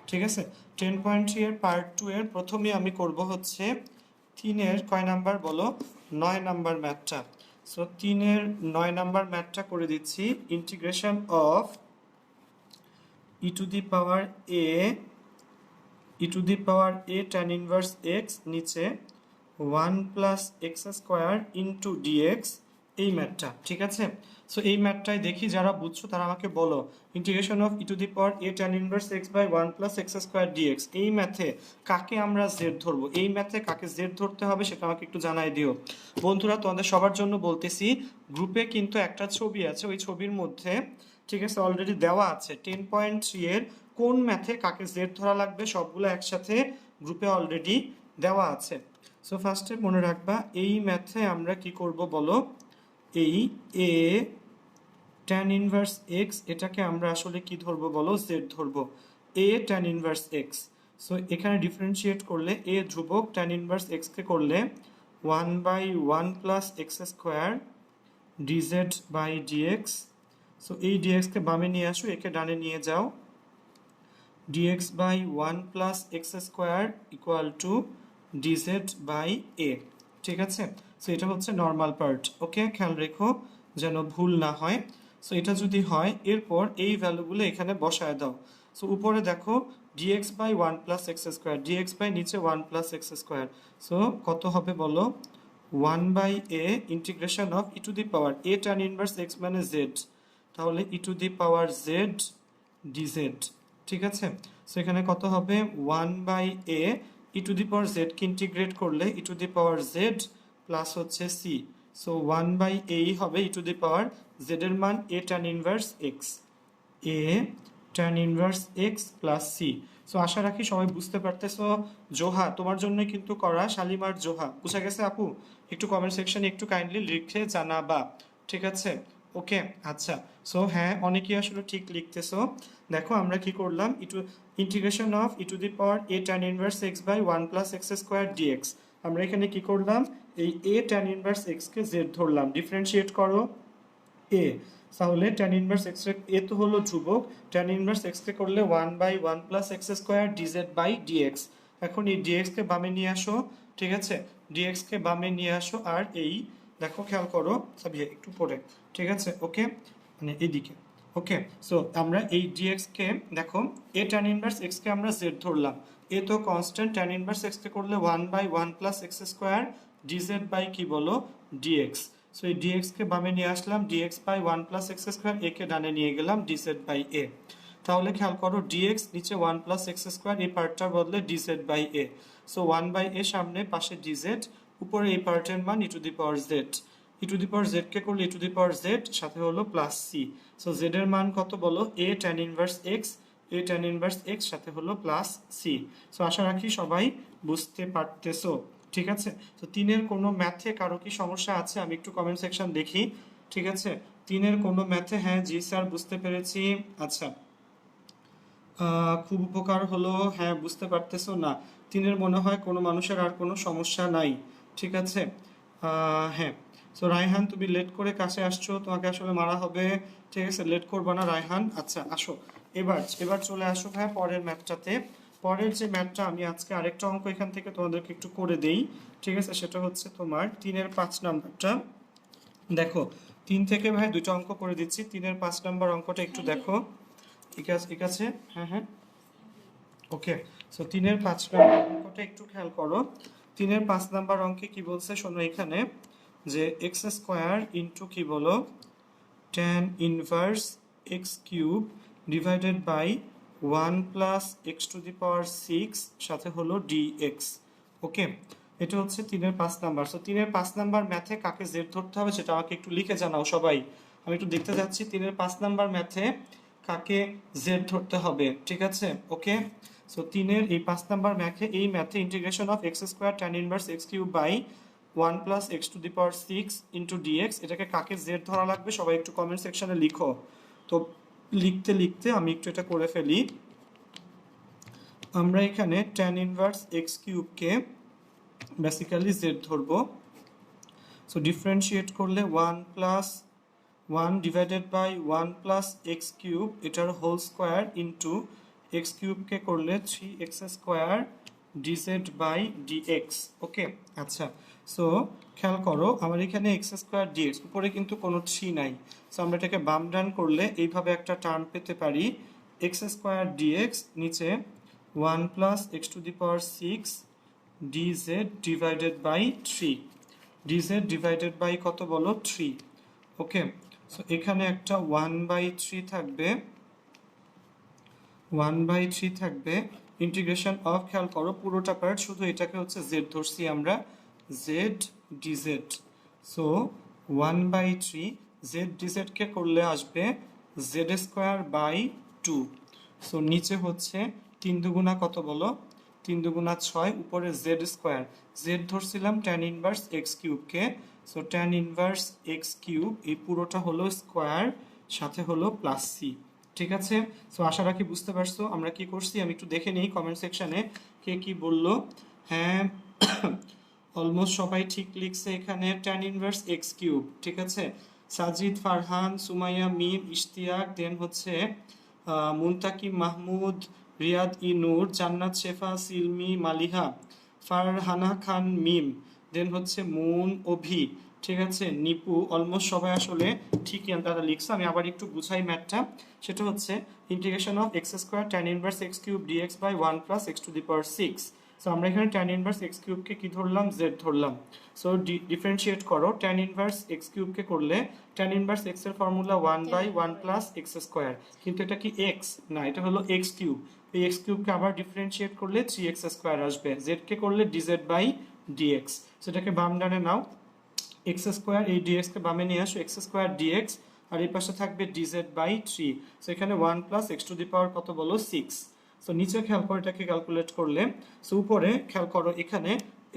ঠিক আছে, 10.3 এর পার্ট 2 এর প্রথমে আমি করব হচ্ছে 3 এর কয় নাম্বার বলো, 9 নাম্বার ম্যাথটা। সো 3 এর 9 নাম্বার ম্যাথটা করে দিচ্ছি। Integration of E to the power a tan inverse x নিচে 1 plus x square into dx, এই ম্যাথটা। ঠিক আছে, সো এই ম্যাথটাই দেখি যারা বুঝছো তারা আমাকে বলো, integration of E to the power a tan inverse x by 1 plus x square dx, এই ম্যাথে কাকে আমরা জেড ধরবো, এই ম্যাথে কাকে জেড ধরতে হবে সেটা আমাকে একটু জানাই দিও বন্ধুরা। তোমাদের সবার জন্য বলতেছি, গ্রুপে কিন্তু একটা ছবি আছে, ওই ছবির মধ্যে ঠিক আছে অলরেডি দেওয়া আছে 10.3 এর কোন ম্যাথে কাকে জেড ধরা লাগবে, সবগুলো একসাথে গ্রুপে অলরেডি দেওয়া আছে। সো ফার্স্টে মনে রাখবা, এই ম্যাথে আমরা কি করব বলো, এই এ tan ইনভার্স এক্স এটাকে আমরা আসলে কি ধরবো বলো, জেড ধরবো, a tan inverse x. So এখানে ডিফারেন্সিয়েট করলে এ ধ্রুবক tan ইনভার্স এক্স কে করলে 1/1 plus x square dz by dx. So এই ডিএক্স কে বামে নিয়ে আসো, একে ডানে নিয়ে যাও, dx by 1 plus x square equal to dz by a। ঠিক আছে, সো এটা হচ্ছে নর্মাল পার্ট। ওকে, খেয়াল রেখো যেন ভুল না হয়। সো এটা যদি হয়, এরপর এই ভ্যালুগুলো এখানে বসায় দাও। সো উপরে দেখো dx by 1 plus x square, dx by নিচে 1 plus x square, সো কত হবে বলো, 1 by a integration of E to the power a tan inverse x মানে z, তাহলে e to the power z dz। ঠিক আছে, সো এখানে কত হবে 1 by a e to the power Z কে ইন্টিগ্রেট করলে ই to the power z plus হচ্ছে সি। সো 1 বাই এই হবে e to the power z এর মান a tan inverse x, a tan inverse x plus C. So আশা রাখি সবাই বুঝতে পারতেছো। জোহা তোমার জন্য কিন্তু করা, শালিমার জোহা বুঝা গেছে আপু? একটু কমেন্ট সেকশনে একটু কাইন্ডলি লিখে জানাবা। ঠিক আছে, ওকে, আচ্ছা। সো হ্যাঁ, অনেকেই আসলে ঠিক লিখতেছো। দেখো আমরা কি করলাম, integration of E to the power a tan inverse x by 1 plus x square dx, আমরা এখানে কি করলাম, এই এ tan ইনভার্স এক্স কে জেড ধরলাম। ডিফারেন্সিয়েট করো এ, তাহলে tan ইনভার্স এক্স এ তো হলো ধ্রুবক, tan ইনভার্স এক্স কে করলে 1/1 plus x square dz by dx. এখন এই ডিএক্স কে বামে নিয়ে আসো। ঠিক আছে, ডিএক্স কে বামে নিয়ে আসো, আর এই দেখো খেয়াল করো সাবিয়া একটু পরে। ঠিক আছে, ওকে, মানে এইদিকে। ওকে, সো আমরা এই ডিএক্স কে দেখো এ tan ইনভার্স এক্স কে আমরা জেড ধরলাম, এ তো কনস্ট্যান্ট, tan ইনভার্স এক্স কে করলে 1/1 plus x square dz by কি বলো ডিএক্স। সো এই dx কে বামে নিয়ে আসলাম, dx by 1 plus x square, a কে ডানে নিয়ে গেলাম dz বাই a। তাহলে খেয়াল করো dx নিচে 1 প্লাস এক্স স্কোয়ার, এই পার্টটার বদলে dz by a। So 1 by a সামনে, পাশে dz, উপরে এই পার্টের মান e to the power z। E to the power z কে করলে ই টু দি পাওয়ার z, সাথে হলো প্লাস c। সো z এর মান কত বলো, a tan inverse x, a tan inverse x সাথে হলো প্লাস c। সো আশা রাখি সবাই বুঝতে পারতেছো। ঠিক আছে, তো 3 এর কোনো ম্যাথে কারো কি সমস্যা আছে, আমি একটু কমেন্ট সেকশন দেখি। ঠিক আছে, 3 এর কোনো ম্যাথে, হ্যাঁ জি স্যার বুঝতে পেরেছি। আচ্ছা, খুব উপকার হলো, হ্যাঁ বুঝতে পারতেছো না, 3 এর মনে হয় কোনো মানুষের আর কোনো সমস্যা নাই। ঠিক আছে, হ্যাঁ। সো রায়হান তুমি লেট করে কাছে আসছো, তোমাকে আসলে মারা হবে। ঠিক আছে, লেট করবা না রায়হান। আচ্ছা আসো, এবার এবার চলে আসো ভাই পরের ম্যাথটাতে। পরের যে ম্যাথটা, আমি আজকে আরেকটা অঙ্ক এখান থেকে তোমাদেরকে একটু করে দেই। ঠিক আছে, সেটা হচ্ছে তোমার 3-এর 5 নাম্বারটা। দেখো 3 থেকে ভাই দুটো অঙ্ক করে দিচ্ছি, 3-এর 5 নাম্বার অঙ্কটা একটু দেখো। ঠিক আছে, ঠিক আছে, হ্যাঁ হ্যাঁ, ওকে। সো 3-এর 5 নাম্বার অঙ্কটা একটু খেয়াল করো। 3-এর 5 নাম্বার অঙ্কে কি বলছে শোনো, এখানে যে এক্স স্কোয়ার ইন্টু কি বলো tan inverse x cube divided by 1 plus x to the power 6 সাথে হলো dx। ওকে, এটা হচ্ছে 3-এর 5 নাম্বার। সো 3-এর 5 নাম্বার ম্যাথে কাকে জেড ধরতে হবে সেটা আমাকে একটু লিখে জানাও সবাই। আমি একটু দেখতে যাচ্ছি 3-এর 5 নাম্বার ম্যাথে কাকে জেড ধরতে হবে। ঠিক আছে, ওকে। সো 3-এর এই 5 নাম্বার ম্যাথে integration of x square tan inverse x cube by one plus x to the power six into dx, এটাকে কাকে জেড ধরা লাগবে সবাই একটু কমেন্ট সেকশনে লিখো। তো লিখতে লিখতে আমি একটু এটা করে ফেলি। আমরা এখানে ট্যান ইনভার্স এক্স কিউবকে বেসিক্যালি জেড ধরবো। সো ডিফারেন্সিয়েট করলে one plus one divided by one plus x cube এটার হোল স্কোয়ার ইন্টু এক্স কিউবকে করলে three x square dz by dx. Okay, আচ্ছা, সো খেয়াল করো আমার এখানে এক্স স্কোয়ার ডিএক্স, উপরে কিন্তু কোনো থ্রি নাই। সো আমরা এটাকে বাম ডান করলে এইভাবে একটা টার্ম পেতে পারি, এক্স স্কোয়ার ডিএক্স নিচে one plus x to the power six dz divided by three, dz divided by কত বলো, থ্রি। ওকে, সো এখানে একটা ওয়ান বাই থ্রি থাকবে, ওয়ান বাই থ্রি থাকবে, ইন্টিগ্রেশন অফ, খেয়াল করো পুরোটা পার্ট, শুধু এটাকে হচ্ছে জেড ধরছি আমরা, Z DZ. So one by three Z ডিজেডকে করলে আসবে Z square by two. So নিচে হচ্ছে তিন দুগুণা কত বলো, তিন দুগুণা ছয়, উপরে জেড স্কোয়ার, জেড ধরছিলাম ট্যান ইনভার্স এক্স কিউবকে। So tan inverse x cube এই পুরোটা হলো স্কোয়ার, সাথে হলো প্লাস সি। ঠিক আছে, সো আশা রাখি বুঝতে পারছো আমরা কি করছি। আমি একটু দেখে নিই কমেন্ট সেকশনে কে কি বললো। হ্যাঁ, অলমোস্ট সবাই ঠিক লিখছে এখানে ট্যান ইনভার্স এক্স কিউব। ঠিক আছে, সাজিদ, ফারহান, সুমাইয়া, মিম, ইশতিয়াক, দেন হচ্ছে মুনতাকিম, মাহমুদ, রিয়াদ, নূর, জান্নাত, শেফা, সিলমি, মালিহা, ফারহানা খান, মিম, দেন হচ্ছে মুন, অভি, ঠিক আছে, নিপু, অলমোস্ট সবাই আসলে ঠিকই তারা লিখছে। আমি আবার একটু বুঝাই ম্যাথটা, সেটা হচ্ছে integration of x square tan inverse x cube dx by one plus x to the power six. So আমরা এখানে ট্যান ইনভার্স এক্স কিউবকে কি ধরলাম, জেড ধরলাম। সো ডিফারেন্সিয়েট করো, ট্যান ইনভার্স এক্স কিউবকে করলে ট্যান ইনভার্স এক্স এর formula one by one plus x square, কিন্তু এটা কি এক্স না, এটা হলো এক্স কিউব। এই এক্স কিউবকে আবার ডিফারেন্সিয়েট করলে থ্রি এক্স স্কোয়ার আসবে, জেড কে করলে ডিজেড বাই ডিএক্স। সেটাকে বাম ডানে নাও, এক্স স্কোয়ার, এই ডিএক্স কে বামে নিয়ে আসো, এক্স স্কোয়ার ডিএক্স, আর এই পাশে থাকবে ডিজেড বাই থ্রি। সো এখানে one plus x to the power কত বলো, সিক্স। সো নিচে খেয়াল করো এটাকে ক্যালকুলেট করলে, সো উপরে খেয়াল করো এখানে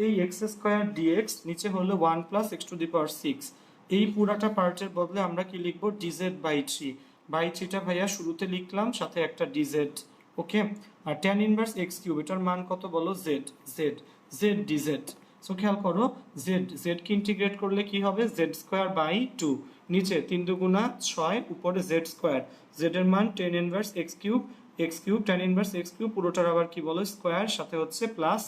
এই এক্স স্কোয়ার ডিএক্স নিচে হলো one plus x to the power six, এই পুরাটা পার্টের বদলে আমরা কি লিখবো, ডিজেড বাই থ্রি। বাই থ্রিটা ভাইয়া শুরুতে লিখলাম, সাথে একটা ডিজেড। ওকে, আর ট্যান ইনভার্স এক্স কিউব এটার মান কত বলো, Z, Z, Z DZ. So খেয়াল করো জেড, জেড কে ইন্টিগ্রেট করলে কি হবে, জেড স্কোয়ার বাই টু, নিচে তিন দুগুণা ছয়, উপরে জেড স্কোয়ার, জেড এর মান tan inverse x cube, x cube tan inverse x cube, পুরোটার আবার কি বলো স্কোয়ার, সাথে হচ্ছে প্লাস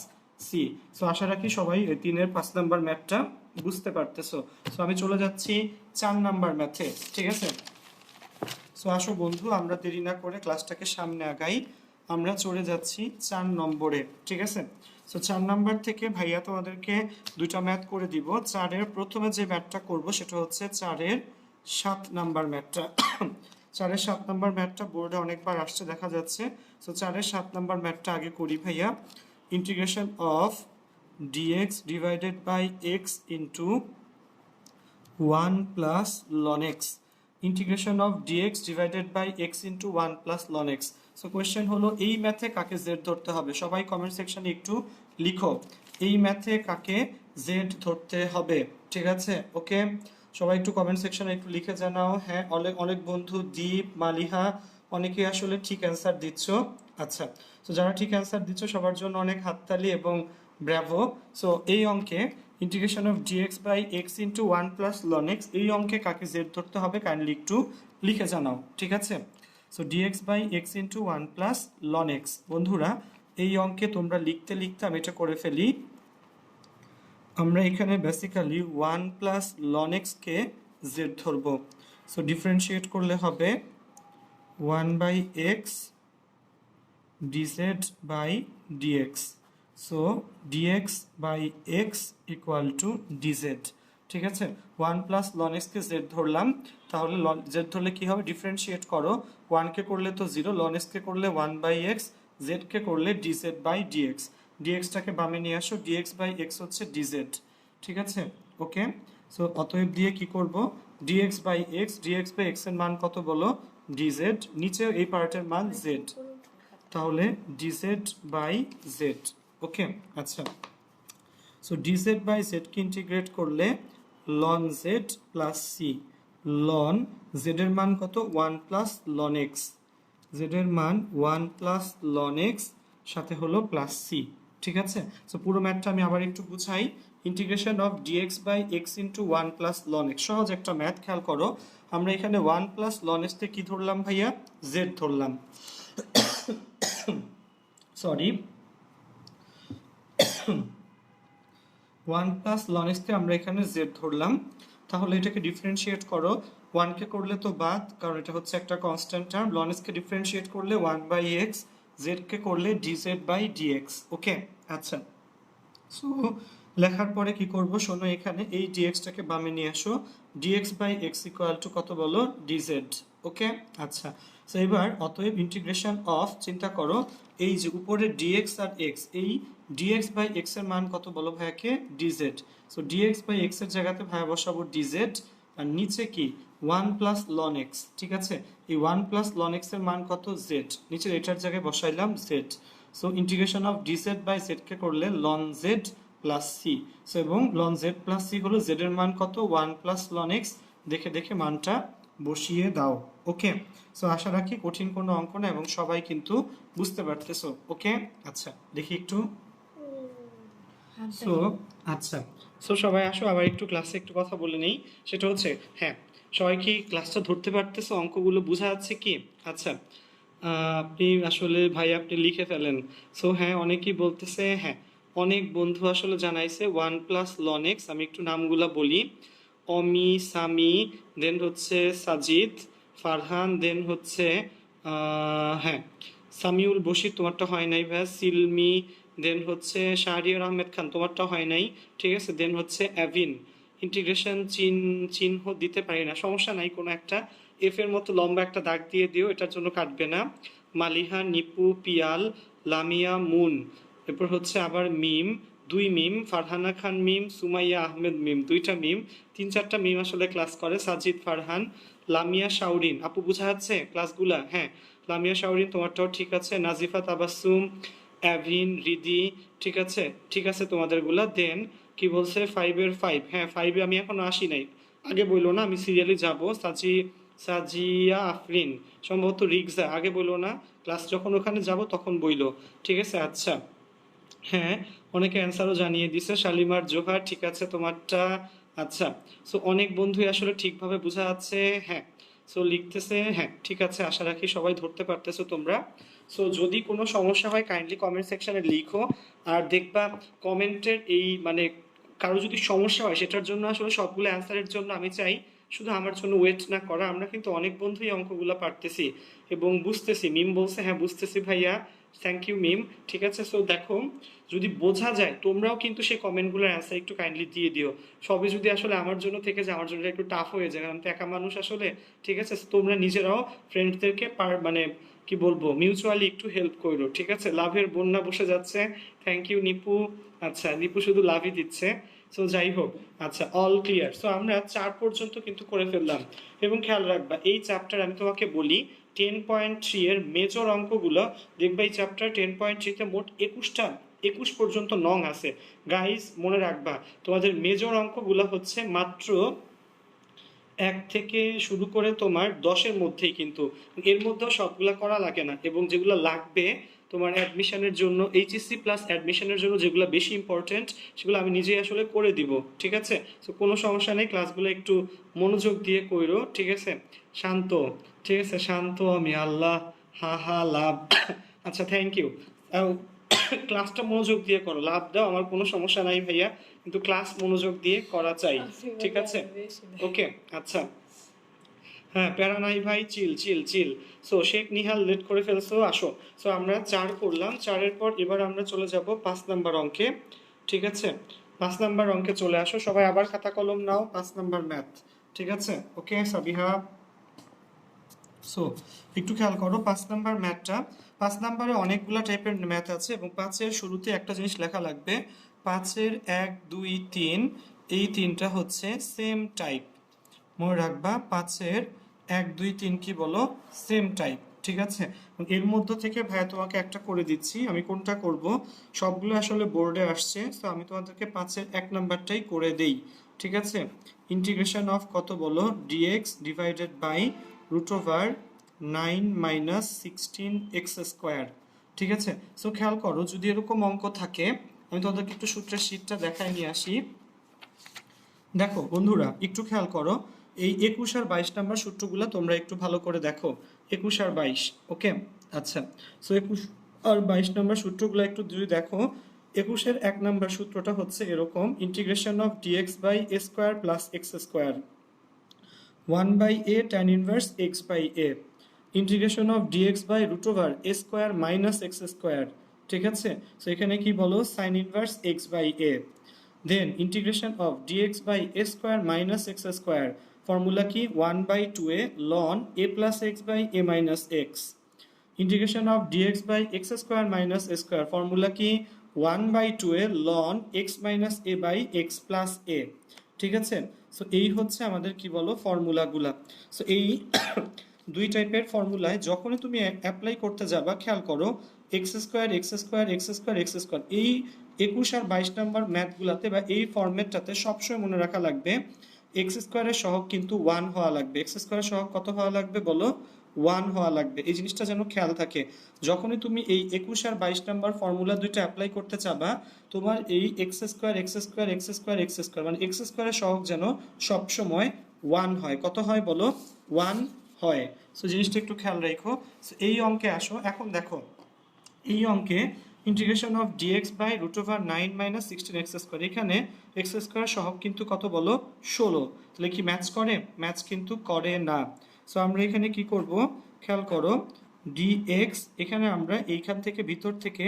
সি। সো আশা রাখি সবাই তিনের 5 নাম্বার ম্যাথটা বুঝতে পারতেছো। সো আমি চলে যাচ্ছি 4 নাম্বার ম্যাথে। ঠিক আছে, সো আসো বন্ধু আমরা দেরি না করে ক্লাসটাকে সামনে আগাই, আমরা চলে যাচ্ছি 4 নম্বরে। ঠিক আছে, সো 4 নাম্বার থেকে ভাইয়া তোমাদেরকে দুইটা ম্যাথ করে দিব। 4-এর প্রথমে যে ম্যাথটা করব সেটা হচ্ছে 4-এর 7 নাম্বার ম্যাথটা। 4-এর 7 নাম্বার ম্যাথটা বোর্ডে অনেকবার আসছে দেখা যাচ্ছে। সো 4-এর 7 নাম্বার ম্যাথটা আগে করি ভাইয়া। Integration of dx divided by x into 1 plus ln x, integration of dx divided by x into 1 plus ln x। So question হলো এই ম্যাথে কাকে জেড ধরতে হবে, সবাই কমেন্ট সেকশনে একটু লিখো এই ম্যাথে কাকে জেড ধরতে হবে। ঠিক আছে, ওকে, সবাই একটু কমেন্ট সেকশনে একটু লিখে জানাও। হ্যাঁ, অনেক অনেক বন্ধু, দীপ, মালিহা, অনেকে আসলে ঠিক অ্যান্সার দিচ্ছ। আচ্ছা, তো যারা ঠিক অ্যান্সার দিচ্ছ সবার জন্য অনেক হাততালি এবং ব্র্যাভো। সো এই অঙ্কে integration of dx by x into 1 plus ln x, এই অঙ্কে কাকে জেড ধরতে হবে কাইন্ডলি একটু লিখে জানাও। ঠিক আছে, so dx by x into 1 plus ln x। বন্ধুরা এই অঙ্কে তোমরা লিখতে লিখতে আমি এটা করে ফেলি। আমরা এখানে বেসিক্যালি 1 প্লাস ln x কে জেড ধরবো। সো ডিফারেন্সিয়েট করলে হবে 1 by x dz by dx. So dx by x equal to dz. ঠিক আছে, 1 প্লাস ln x কে z ধরলাম, তাহলে z ধরলে কি হবে, ডিফারেন্সিয়েট করো, 1 কে করলে তো 0, ln x কে করলে 1 বাই x, z কে করলে dz বাই dx, dx টাকে বামে নিয়ে আসো, dx বাই x হচ্ছে dz। ঠিক আছে, ওকে, সো অতএব দিয়ে কি করব, dx by x, dx by x এর মান কত বলো, dz, নিচে এই পার্টের মান z, তাহলে dz বাই z। ওকে, আচ্ছা, সো ডিজেড বাই জেডকে ইন্টিগ্রেট করলে ln z plus c, ln z এর মান কত 1 প্লাস লন এক্স, জেড এর মান 1 প্লাস লন এক্স সাথে হলো প্লাস সি। ঠিক আছে, সো পুরো ম্যাথটা আমি আবার একটু বুঝাই। Integration of dx by x into 1 plus ln x, সহজ একটা ম্যাথ, খেয়াল করো। আমরা এখানে 1 প্লাস লন এক্স তে কি ধরলাম ভাইয়া, জেড ধরলাম, সরি 1 প্লাস লন এক্স তে আমরা এখানে জেড ধরলাম। তাহলে এটাকে ডিফারেন্সিয়েট করো, 1 কে করলে তো বাদ, কারণ এটা হচ্ছে একটা কনস্ট্যান্ট টার্ম। লন এক্স কে ডিফারেন্সিয়েট করলে 1 বাই এক্স, জেড কে করলে ডিজেড বাই ডিএক্স। ওকে, আচ্ছা, সো লেখার পরে কি করব শোনো, এখানে এই dx টাকে বামে নিয়ে আসো, dx by x equal to কত বলো, dz। ওকে, আচ্ছা, সো এবার অতএব ইন্টিগ্রেশন অফ, চিন্তা করো এই যে উপরে dx আর x, এই dx বাই x এর মান কত বলো ভাইয়াকে, dz। So dx by x এর জায়গাতে ভাইয়া বসাবো dz, আর নিচে কি 1 প্লাস লন x। ঠিক আছে, এই 1 প্লাস লন x এর মান কত, z, নিচে এটার জায়গায় বসাইলাম z। So integration of dz by z কে করলে ln z plus C. So এবং লন z প্লাস সি হলো z এর মান কত, 1 প্লাস লন x, দেখে দেখে মানটা বসিয়ে দাও। ওকে, সো আশা রাখি কঠিন কোনো অঙ্ক না এবং সবাই কিন্তু বুঝতে পারতেছো। ওকে, আচ্ছা দেখি একটু, সো আচ্ছা, সো সবাই আসো আবার একটু ক্লাসে একটু কথা বলে নেই। সেটা হচ্ছে, হ্যাঁ সবাই কি ক্লাসটা ধরতে পারতেছো, অঙ্কগুলো বোঝা যাচ্ছে কি? আচ্ছা, আপনি আসলে ভাই আপনি লিখে ফেলেন। সো হ্যাঁ, অনেকেই বলতেছে, হ্যাঁ অনেক বন্ধু আসলে জানাইছে 1 প্লাস লন এক্স। আমি একটু নামগুলা বলি, অমি, সামি, দেন হচ্ছে সাজিদ, ফারহান, দেন হচ্ছে হ্যাঁ সামিউল বশির, তোমারটা হয় নাই ভাই, সিলমি, দেন হচ্ছে শাহরিয়ার আহমেদ খান, তোমারটা হয় নাই। ঠিক আছে, দেন হচ্ছে অ্যাভিন। ইন্টিগ্রেশন চিহ্ন দিতে পারি না, সমস্যা নাই, কোনো একটা এফ এর মতো লম্বা একটা দাগ দিয়ে দিও, এটার জন্য কাটবে না। মালিহা, নিপু, পিয়াল, লামিয়া, মুন, এরপর হচ্ছে আবার মিম, 2 মিম, ফারহানা খান মিম, সুমাইয়া আহমেদ মিম, 2টা মিম, 3-4টা মিম আসলে ক্লাস করে, সাজিদ, ফারহান, লামিয়া, শাওরিন। আপু বোঝা যাচ্ছে ক্লাসগুলা? হ্যাঁ, লামিয়া, শাওরিন তোমারটাও ঠিক আছে, নাজিফা, তাবাসসুম, অ্যাভিন, রিদি, ঠিক আছে, ঠিক আছে তোমাদেরগুলা। দেন কি বলছে 5-এর 5, হ্যাঁ 5-এ আমি এখনো আসি নাই, আগে বললো না, আমি সিরিয়ালি যাব। সাজিয়া আফরিন, সম্ভবত রিক্সা, আগে বললো না, ক্লাস যখন ওখানে যাব তখন বইলো। ঠিক আছে, আচ্ছা, হ্যাঁ অনেকে অ্যান্সারও জানিয়ে দিছে, শালিমার, জোহার, ঠিক আছে তোমারটা। আচ্ছা, সো অনেক বন্ধুই আসলে ঠিকভাবে বোঝা যাচ্ছে, হ্যাঁ সো লিখতেছে, হ্যাঁ ঠিক আছে, আশা রাখি সবাই ধরতে পারতেছো তোমরা। সো যদি কোনো সমস্যা হয় কাইন্ডলি কমেন্ট সেকশনে লিখো। আর দেখবা কমেন্টের এই মানে কারো যদি সমস্যা হয় সেটার জন্য আসলে সবগুলো অ্যান্সারের জন্য আমি চাই শুধু আমার জন্য ওয়েট না করা। আমরা কিন্তু অনেক বন্ধুই অঙ্কগুলো পারতেছি এবং বুঝতেছি। মিম বলছে হ্যাঁ বুঝতেছি ভাইয়া, থ্যাংক ইউ মিম। ঠিক আছে, সো দেখো যদি বোঝা যায় তোমরাও কিন্তু সেই কমেন্টগুলোর অ্যান্সার একটু কাইন্ডলি দিয়ে দিও। সবই যদি আসলে আমার জন্য থেকে যায়, আমার জন্য একটু টাফ হয়ে যায়, কারণ তো একা মানুষ আসলে। ঠিক আছে, তোমরা নিজেরাও ফ্রেন্ডসদেরকে মানে কি বলবো, মিউচুয়ালি একটু হেল্প করো। ঠিক আছে, লাভের বন্যা বসে যাচ্ছে, থ্যাংক ইউ নিপু। আচ্ছা, নিপু শুধু লাভই দিচ্ছে। সো যাই হোক, আচ্ছা অল ক্লিয়ার। সো আমরা 4 পর্যন্ত কিন্তু করে ফেললাম। এবং খেয়াল রাখবা এই চ্যাপ্টার আমি তোমাকে বলি 10.3 এর মেজর অঙ্কগুলো দেখবা। এই চ্যাপ্টার 10.3-তে মোট 21 পর্যন্ত নং আছে। গাইজ মনে রাখবা তোমাদের মেজর অঙ্কগুলো হচ্ছে মাত্র 1 থেকে শুরু করে তোমার 10-এর মধ্যেই, কিন্তু এর মধ্যেও সবগুলা করা লাগে না। এবং যেগুলো লাগবে তোমার অ্যাডমিশনের জন্য, এইচএসসি প্লাস অ্যাডমিশনের জন্য যেগুলো বেশি ইম্পর্টেন্ট সেগুলো আমি নিজেই আসলে করে দিব। ঠিক আছে, তো কোনো সমস্যা নেই, ক্লাসগুলো একটু মনোযোগ দিয়ে কইরো। ঠিক আছে, শান্ত, ঠিক আছে শান্ত আমি, আল্লাহ, হা হা লাভ। আচ্ছা থ্যাংক ইউ। ক্লাসটা মনোযোগ দিয়ে করো, লাভ দাও আমার কোনো সমস্যা নাই ভাইয়া, কিন্তু ক্লাস মনোযোগ দিয়ে করা চাই। ঠিক আছে, ওকে, আচ্ছা, হ্যাঁ প্যারা নাই ভাই, চিল চিল চিল। সো শেখ নিহাল লেট করে ফেলছো, আসো। সো আমরা 4 করলাম, 4-এর পর এবার আমরা চলে যাব 5 নাম্বার অঙ্কে। ঠিক আছে, 5 নাম্বার অঙ্কে চলে আসো সবাই, আবার খাতা কলম নাও, 5 নাম্বার ম্যাথ। ঠিক আছে, ওকে সাবিহা। সো একটু খেয়াল করো 5 নাম্বার ম্যাথটা। 5 নাম্বারে অনেকগুলো টাইপের ম্যাথ আছে এবং 5-এর শুরুতে একটা জিনিস লেখা লাগবে, 5-এর 1, 2, 3, এই 3টা হচ্ছে সেম টাইপ। মনে রাখবা 5-এর 1, 2, 3 কি বলো, সেম টাইপ। ঠিক আছে, এর মধ্যে থেকে ভাইয়া তোমাকে একটা করে দিচ্ছি, আমি কোনটা করব, সবগুলো আসলে বোর্ডে আসছে, তো আমি তোমাদেরকে 5-এর 1 নাম্বারটাই করে দেই। ঠিক আছে, ইন্টিগ্রেশন অফ কত বলো, dx divided by root over 9 minus 16x²। ঠিক আছে, সো খেয়াল করো যদি এরকম অঙ্ক থাকে, আমি তোমাদেরকে একটু সূত্রের শীটটা দেখাই নিয়ে আসি। দেখো বন্ধুরা একটু খেয়াল করো, এই 21 আর 22 নাম্বার সূত্রগুলো তোমরা একটু ভালো করে দেখো, 21 আর 22। ওকে, আচ্ছা, সো 21 আর 22 নাম্বার সূত্রগুলো একটু যদি দেখো, 21 এর 1 নাম্বার সূত্রটা হচ্ছে এরকম, integration of dx by a square plus x square 1/a tan inverse x by a, integration of dx by root over a square minus x square. ঠিক আছে, সো এখানে কি বলো, sine inverse x by a. Then integration of dx by a square minus x square, formula কি 1/2a ln a plus x by a minus x. Integration of dx by x square minus A square, formula কি 1/2a ln x minus a by x plus a. ঠিক আছে, so এই হচ্ছে আমাদের কি বলো ফর্মুলাগুলা। So এই দুই টাইপের ফর্মুলায় যখনই তুমি অ্যাপ্লাই করতে যাবা, খেয়াল করো x square x square x square x square, এই 21 আর 22 নম্বর ম্যাথগুলাতে বা এই ফরম্যাটটাতে সবসময় মনে রাখা লাগবে এক্স স্কোয়ারের সহগ কিন্তু 1 হওয়া লাগবে। এক্স স্কোয়ারের সহগ কত হওয়া লাগবে বলো, 1 হওয়া লাগবে। এই জিনিসটা যেন খেয়াল থাকে, যখনই তুমি এই 21 আর 22 নম্বর ফর্মুলা দুইটা অ্যাপ্লাই করতে চাবা, তোমার এই x square x square x square x square মানে এক্স স্কোয়ারের সহগ যেন সবসময় 1 হয়। কত হয় বলো, 1 হয়। সো জিনিসটা একটু খেয়াল রাখো। এই অঙ্কে আসো, এখন দেখো এই অঙ্কে integration of dx by root over 9 minus 16x², এখানে এক্স স্কোয়ার সহগ কিন্তু কত বলো, 16। তাহলে কি ম্যাচ করে, ম্যাচ কিন্তু করে না। সো আমরা এখানে কি করব, খেয়াল করো ডিএক্স, এখানে আমরা এইখান থেকে ভিতর থেকে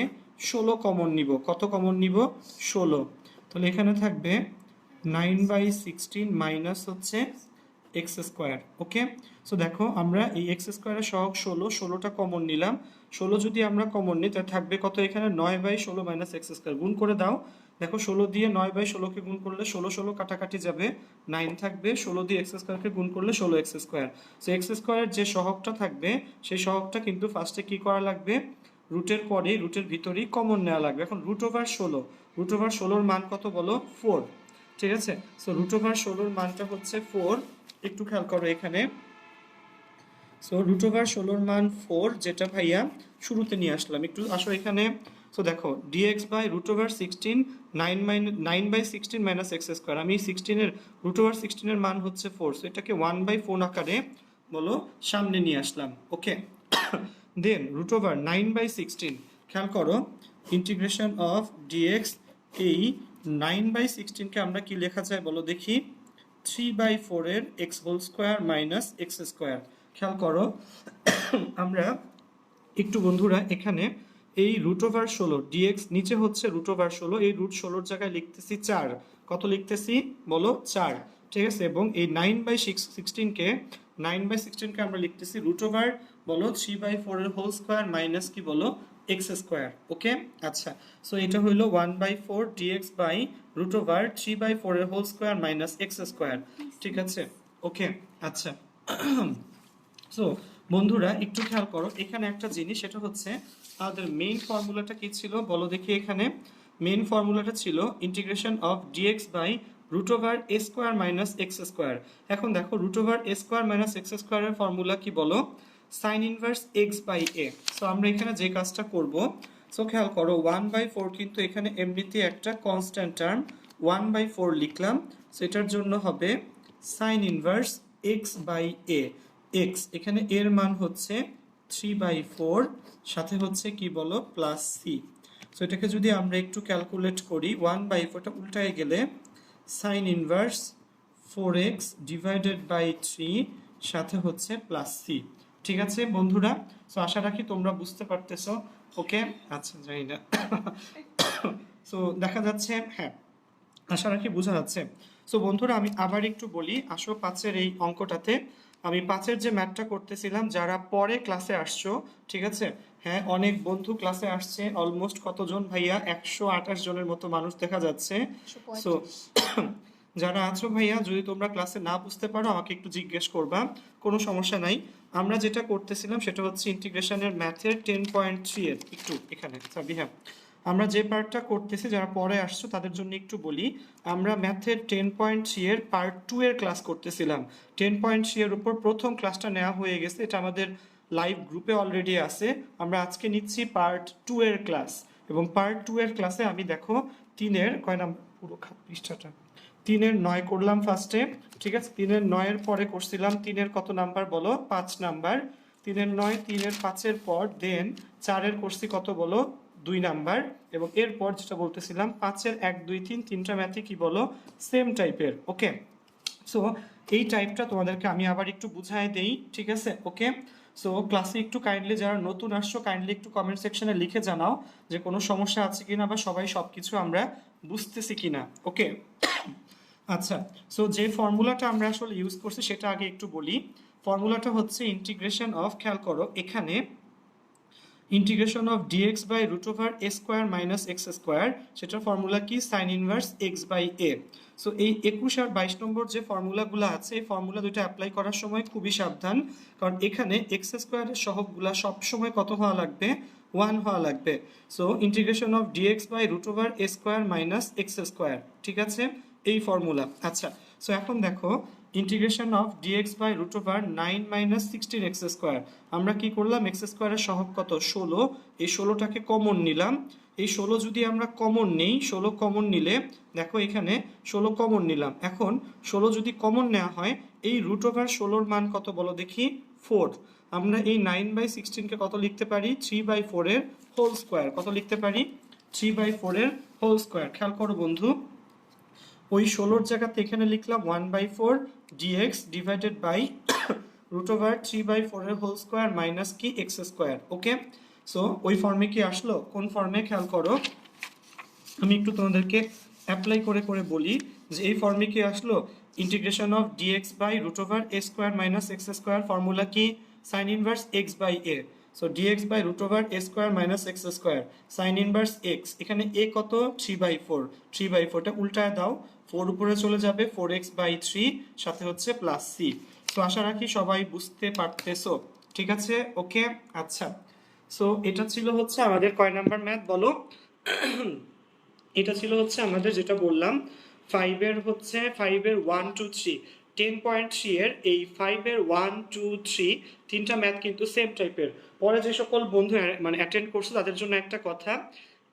16 কমন নিব। কত কমন নিব, 16। তাহলে এখানে থাকবে 9/16 মাইনাস হচ্ছে এক্স স্কোয়ার। ওকে, সো দেখো আমরা এই এক্স স্কোয়ারের সহগ 16, 16টা কমন নিলাম। 16 যদি আমরা কমন নিই তাহলে থাকবে কত, এখানে 9/16 মাইনাস এক্স স্কোয়ার। গুণ করে দাও, দেখো 16 দিয়ে 9/16কে গুণ করলে 16 16 কাটাকাটি যাবে, 9 থাকবে। 16 দিয়ে এক্স স্কোয়ারকে গুণ করলে 16x স্কোয়ার। সো এক্স স্কোয়ারের যে সহগটা থাকবে সেই সহগটা কিন্তু ফার্স্টে কি করা লাগবে, রুটের পরে রুটের ভিতরেই কমন নেওয়া লাগবে। এখন রুট ওভার 16, রুট ওভার 16-র মান কত বলো, 4। ঠিক আছে, সো রুট ওভার 16-র মানটা হচ্ছে 4। একটু খেয়াল করো এখানে, সো রুট ওভার 16-র মান 4, যেটা ভাইয়া শুরুতে নিয়ে আসলাম। একটু আসো এখানে, সো দেখো dx by root over 16 9/16 minus x square, আমি 16-এর রুট ওভার 16-এর মান হচ্ছে 4, সো এটাকে 1/4 আকারে বলো সামনে নিয়ে আসলাম। ওকে, দেন রুট ওভার 9/16, খেয়াল করো ইন্টিগ্রেশন অফ ডিএক্স, এই 9/16কে আমরা কি লেখা যায় বলো দেখি, 3/4 এর x whole square minus x square. খেয়াল করো আমরা একটু বন্ধুরা এখানে এই রুট ওভার 16 ডিএক্স নিচে হচ্ছে রুট ওভার 16, এই রুট 16-র জায়গায় লিখতেছি 4। কত লিখতেছি বলো, 4। ঠিক আছে, এবং এই 9/16কে 9/16কে আমরা লিখতেছি রুট ওভার বলো 3/4 এর হোল স্কোয়ার মাইনাস কি বলো এক্স স্কোয়ার। ওকে, আচ্ছা, সো এটা হইলো 1/4 ডিএক্স বাই রুট ওভার 3/4 এর whole square minus x square. ঠিক আছে, ওকে, আচ্ছা। সো বন্ধুরা একটু খেয়াল করো এখানে একটা জিনিস, সেটা হচ্ছে আমাদের মেইন ফর্মুলাটা কি ছিল বলো দেখি। এখানে মেইন ফর্মুলাটা ছিল integration of dx by root over a square minus x square. এখন দেখো root over a square minus x স্কোয়ারের ফর্মুলা কি বলো, sine inverse x by a. So আমরা এখানে যে কাজটা করব, সো খেয়াল করো 1/4 কিন্তু এখানে এমনিতে একটা কনস্ট্যান্ট টার্ম, 1/4 লিখলাম। সো এটার জন্য হবে sine inverse x by a. X এখানে এর মান হচ্ছে 3/4, সাথে হচ্ছে কি বলো প্লাস সি। সো এটাকে যদি আমরা একটু ক্যালকুলেট করি, 1/4টা উল্টায় গেলে sign inverse 4x divided by 3 সাথে হচ্ছে প্লাস সি। ঠিক আছে বন্ধুরা, সো আশা রাখি তোমরা বুঝতে পারতেছো। ওকে, আচ্ছা জানি না সো দেখা যাচ্ছে, হ্যাঁ আশা রাখি বোঝা যাচ্ছে। সো বন্ধুরা আমি আবার একটু বলি, আসো 5-এর এই অঙ্কটাতে আমি 5-এর যে ম্যাথটা করতেছিলাম, যারা পরে ক্লাসে আসছো, ঠিক আছে, হ্যাঁ অনেক বন্ধু ক্লাসে আসছে, অলমোস্ট কতজন ভাইয়া 128 জনের মতো মানুষ দেখা যাচ্ছে। সো যারা আছো ভাইয়া, যদি তোমরা ক্লাসে না বুঝতে পারো আমাকে একটু জিজ্ঞেস করবা, কোনো সমস্যা নাই। আমরা যেটা করতেছিলাম সেটা হচ্ছে ইন্টিগ্রেশনের ম্যাথের 10.3 এর একটু এখানে হ্যাঁ, আমরা যে পার্টটা করতেছি, যারা পরে আসছো তাদের জন্য একটু বলি। আমরা ম্যাথের 10.3 এর পার্ট 2 এর ক্লাস করতেছিলাম। 10.3 এর উপর প্রথম ক্লাসটা নেওয়া হয়ে গেছে, এটা আমাদের লাইভ গ্রুপে অলরেডি আছে। আমরা আজকে নিচ্ছি পার্ট 2 এর ক্লাস, এবং পার্ট 2 এর ক্লাসে আমি দেখো তিনের কয় নাম্বার পুরো পৃষ্ঠাটা, 3-9 করলাম ফার্স্টে, ঠিক আছে। 3-9 পরে করছিলাম 3 কত নাম্বার বলো, 5 নাম্বার। 3-9, 3-5 পর দেন 4 করছি কত বলো, 2 নাম্বার। এবং এরপর যেটা বলতেছিলাম 5-1, 2, 3 তিনটা ম্যাথই কি বলো, সেম টাইপের। ওকে, সো এই টাইপটা তোমাদেরকে আমি আবার একটু বুঝাই দেই, ঠিক আছে। ওকে, সো ক্লাসে একটু কাইন্ডলি যারা নতুন আসছো কাইন্ডলি একটু কমেন্ট সেকশনে লিখে জানাও যে কোনো সমস্যা আছে কিনা, বা সবাই সবকিছু আমরা বুঝতেছি কিনা। ওকে, আচ্ছা। সো যে ফর্মুলাটা আমরা আসলে ইউজ করছি সেটা আগে একটু বলি। ফর্মুলাটা হচ্ছে ইন্টিগ্রেশন অফ, খেয়াল করো এখানে integration of dx by root over a square minus x square, সেটার ফর্মুলা কি, sine inverse x by a. So এই 21 আর 22 নম্বর যে ফর্মুলাগুলো আছে, এই ফর্মুলা দুটো অ্যাপ্লাই করার সময় খুবই সাবধান, কারণ এখানে এক্স স্কোয়ারের সহগগুলা সবসময় কত হওয়া লাগবে, 1 হওয়া লাগবে। So integration of dx by root over a square minus x square, ঠিক আছে, এই ফর্মুলা। আচ্ছা, সো এখন দেখো integration of dx by root over 9 minus 16 x square, আমরা কি করলাম, এক্স স্কোয়ারের সহগ কত 16, এই 16টাকে কমন নিলাম। এই 16 যদি আমরা কমন নেই, 16 কমন নিলে দেখো এখানে 16 কমন নিলাম। এখন 16 যদি কমন নেওয়া হয়, এই রুট ওভার 16-র মান কত বলো দেখি, 4। আমরা এই 9/16কে কত লিখতে পারি, 3/4 এর হোল স্কোয়ার, কত লিখতে পারি, 3/4 এর হোল স্কোয়ার। খেয়াল করো বন্ধু, ওই 16-র জায়গাতে এখানে লিখলাম 1/4 dx divided by root over 3/4 এর হোল স্কোয়ার মাইনাস কি এক্স স্কোয়ার। ওকে, সো ওই ফর্মে কি আসলো, কোন ফর্মে, খেয়াল করো আমি একটু তোমাদেরকে অ্যাপ্লাই করে করে বলি যে এই ফর্মে কি আসলো, integration of dx by root over a square minus x square, formula কি, sine inverse x by a. So dx by root over a square minus x square, sine inverse x, এখানে এ কত 3/4, 3/4টা উল্টায় দাও, 4 উপরে চলে যাবে, 4x/3 সাথে হচ্ছে প্লাস সি। সো আশা রাখি সবাই বুঝতে পারতেছো, ঠিক আছে। ওকে, আচ্ছা, সো এটা ছিল হচ্ছে আমাদের কয় নাম্বার ম্যাথ বলো, এটা ছিল হচ্ছে আমাদের যেটা বললাম 5-এর হচ্ছে 5-এর 1, 2, 3, 10.3 এর এই 5-এর 1, 2, 3 তিনটা ম্যাথ কিন্তু সেম টাইপের। পরে যে সকল বন্ধু মানে অ্যাটেন্ড করছে তাদের জন্য একটা কথা,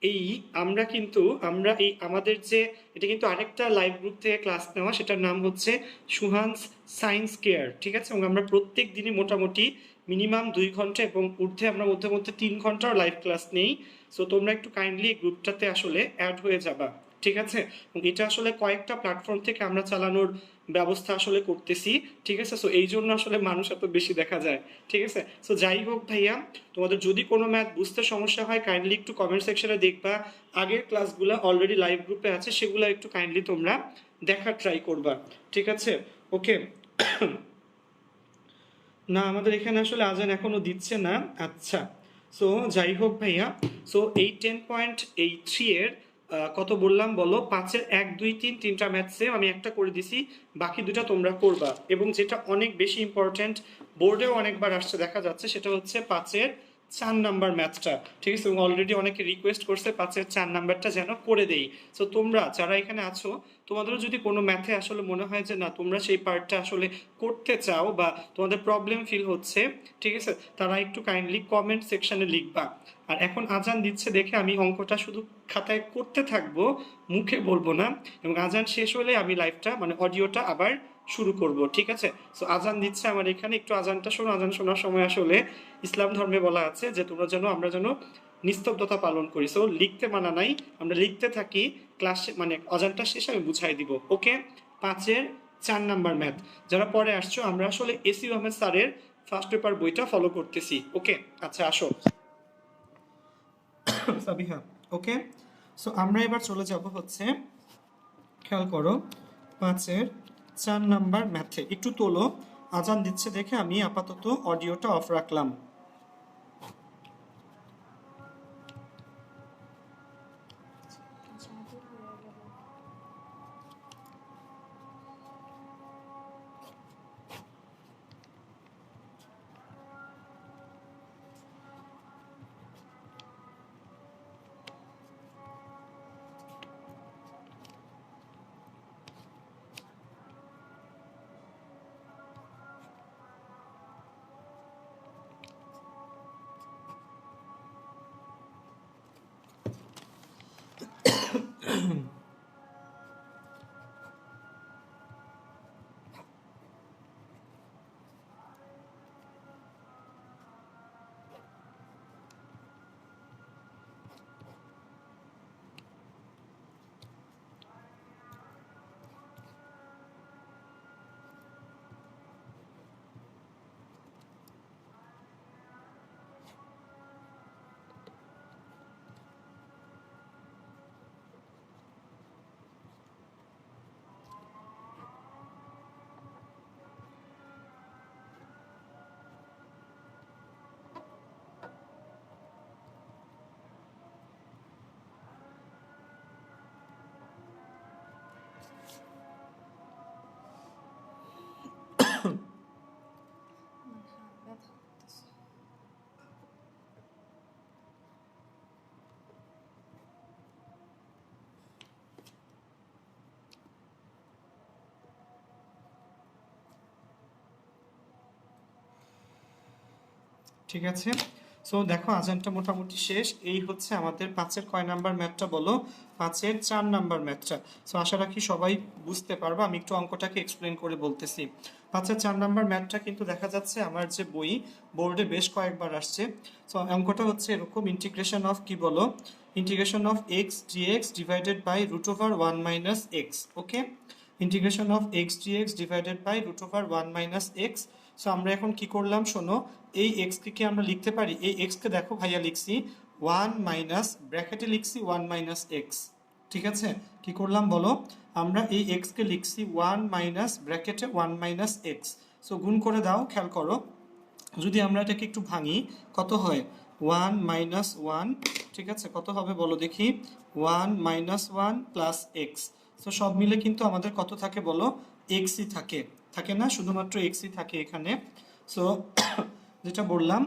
এই আমরা এই আমাদের যে এটা কিন্তু আরেকটা লাইভ গ্রুপ থেকে ক্লাস নেওয়া, সেটার নাম হচ্ছে সুহান্স সায়েন্স কেয়ার, ঠিক আছে। এবং আমরা প্রত্যেক দিনই মোটামুটি মিনিমাম 2 ঘন্টা এবং ঊর্ধ্বে আমরা মধ্যে মধ্যে 3 ঘন্টার লাইভ ক্লাস নেই। সো তোমরা একটু কাইন্ডলি গ্রুপটাতে আসলে অ্যাড হয়ে যাবা, ঠিক আছে। এটা আসলে কয়েকটা প্ল্যাটফর্ম থেকে আমরা চালানোর ব্যবস্থা আসলে করতেছি, ঠিক আছে। সো এই জন্য আসলে মানুষ এত বেশি দেখা যায়, ঠিক আছে। সো যাই হোক ভাইয়া, তোমাদের যদি কোনো ম্যাথ বুঝতে সমস্যা হয় কাইন্ডলি একটু কমেন্ট সেকশনে দেখবা, আগের ক্লাসগুলো অলরেডি লাইভ গ্রুপে আছে, সেগুলো একটু কাইন্ডলি তোমরা দেখার ট্রাই করবা, ঠিক আছে। ওকে, না আমাদের এখানে আসলে আজান এখনো দিচ্ছে না। আচ্ছা, সো যাই হোক ভাইয়া, সো এই 10.3 এর কত বললাম বলো, 5-এর 1, 2, 3 তিনটা ম্যাথসে আমি একটা করে দিছি, বাকি দুটা তোমরা করবা। এবং যেটা অনেক বেশি ইম্পর্টেন্ট, বোর্ডেও অনেকবার আসছে দেখা যাচ্ছে, সেটা হচ্ছে 5-এর 4 নাম্বার ম্যাথটা, ঠিক আছে। এবং অলরেডি অনেকে রিকোয়েস্ট করছে 5-এর 4 নাম্বারটা যেন করে দেই। সো তোমরা যারা এখানে আছো, তোমাদেরও যদি কোনো ম্যাথে আসলে মনে হয় যে না তোমরা সেই পার্টটা আসলে করতে চাও বা তোমাদের প্রবলেম ফিল হচ্ছে, ঠিক আছে, তারা একটু কাইন্ডলি কমেন্ট সেকশনে লিখবা। আর এখন আজান দিচ্ছে দেখে আমি অঙ্কটা শুধু খাতায় করতে থাকবো, মুখে বলবো না। এবং আজান শেষ হলে আমি লাইভটা মানে অডিওটা আবার শুরু করব, ঠিক আছে। সো আজান দিচ্ছে আমার এখানে, একটু আজানটা শোনো। আজান শোনার সময় আসলে ইসলাম ধর্মে বলা আছে যে আমরা যেন নিস্তব্ধতা পালন করি। সো লিখতে মানা নাই, আমরা লিখতে থাকি, ক্লাস মানে আজানটা শেষ আমি বুঝাই দিব। ওকে, 5-এর 4 নাম্বার ম্যাথ যারা পরে আসছো, আমরা আসলে এসি আহমেদ স্যারের ফার্স্ট পেপার বইটা ফলো করতেছি। ওকে, আচ্ছা আসো সাবিহা। ওকে, সো আমরা এবার চলে যাব হচ্ছে, খেয়াল করো 5-এর 4 নাম্বার ম্যাথে, একটু তোলো। আজান দিচ্ছে দেখে আমি আপাতত অডিওটা অফ রাখলাম। ঠিক আছে। সো দেখো আজানটা মোটামুটি শেষ। এই হচ্ছে আমাদের 5-এর কয় নাম্বার ম্যাথটা বলো? 5-এর 4 নাম্বার ম্যাথটা। সো আশা রাখি সবাই বুঝতে পারবে। আমি একটু অঙ্কটাকে এক্সপ্লেন করে বলতেছি। 5-এর 4 নাম্বার ম্যাথটা কিন্তু দেখা যাচ্ছে আমার যে বই বোর্ডে বেশ কয়েকবার আসছে। সো অঙ্কটা হচ্ছে এরকম, ইন্টিগ্রেশন অফ কি বলো? Integration of x dx divided by root over 1 minus x. Okay, integration of x dx divided by root over 1 minus x. So আমরা এখন কি করলাম শোনো, এই এক্সকে কি আমরা লিখতে পারি? এই এক্সকে দেখো ভাইয়া লিখছি 1 মাইনাস, ব্র্যাকেটে লিখছি 1 মাইনাস এক্স। ঠিক আছে, কি করলাম বলো? আমরা এই এক্সকে লিখছি 1 মাইনাস, ব্র্যাকেটে 1 মাইনাস এক্স। সো গুণ করে দাও, খেয়াল করো। যদি আমরা এটাকে একটু ভাঙি, কত হয়? 1 মাইনাস 1, ঠিক আছে, কত হবে বলো দেখি? 1 মাইনাস 1 প্লাস এক্স। সো সব মিলে কিন্তু আমাদের কত থাকে বলো? এক্সই থাকে, থাকে না? শুধুমাত্র এক্সই থাকে এখানে। সো যেটা বললাম,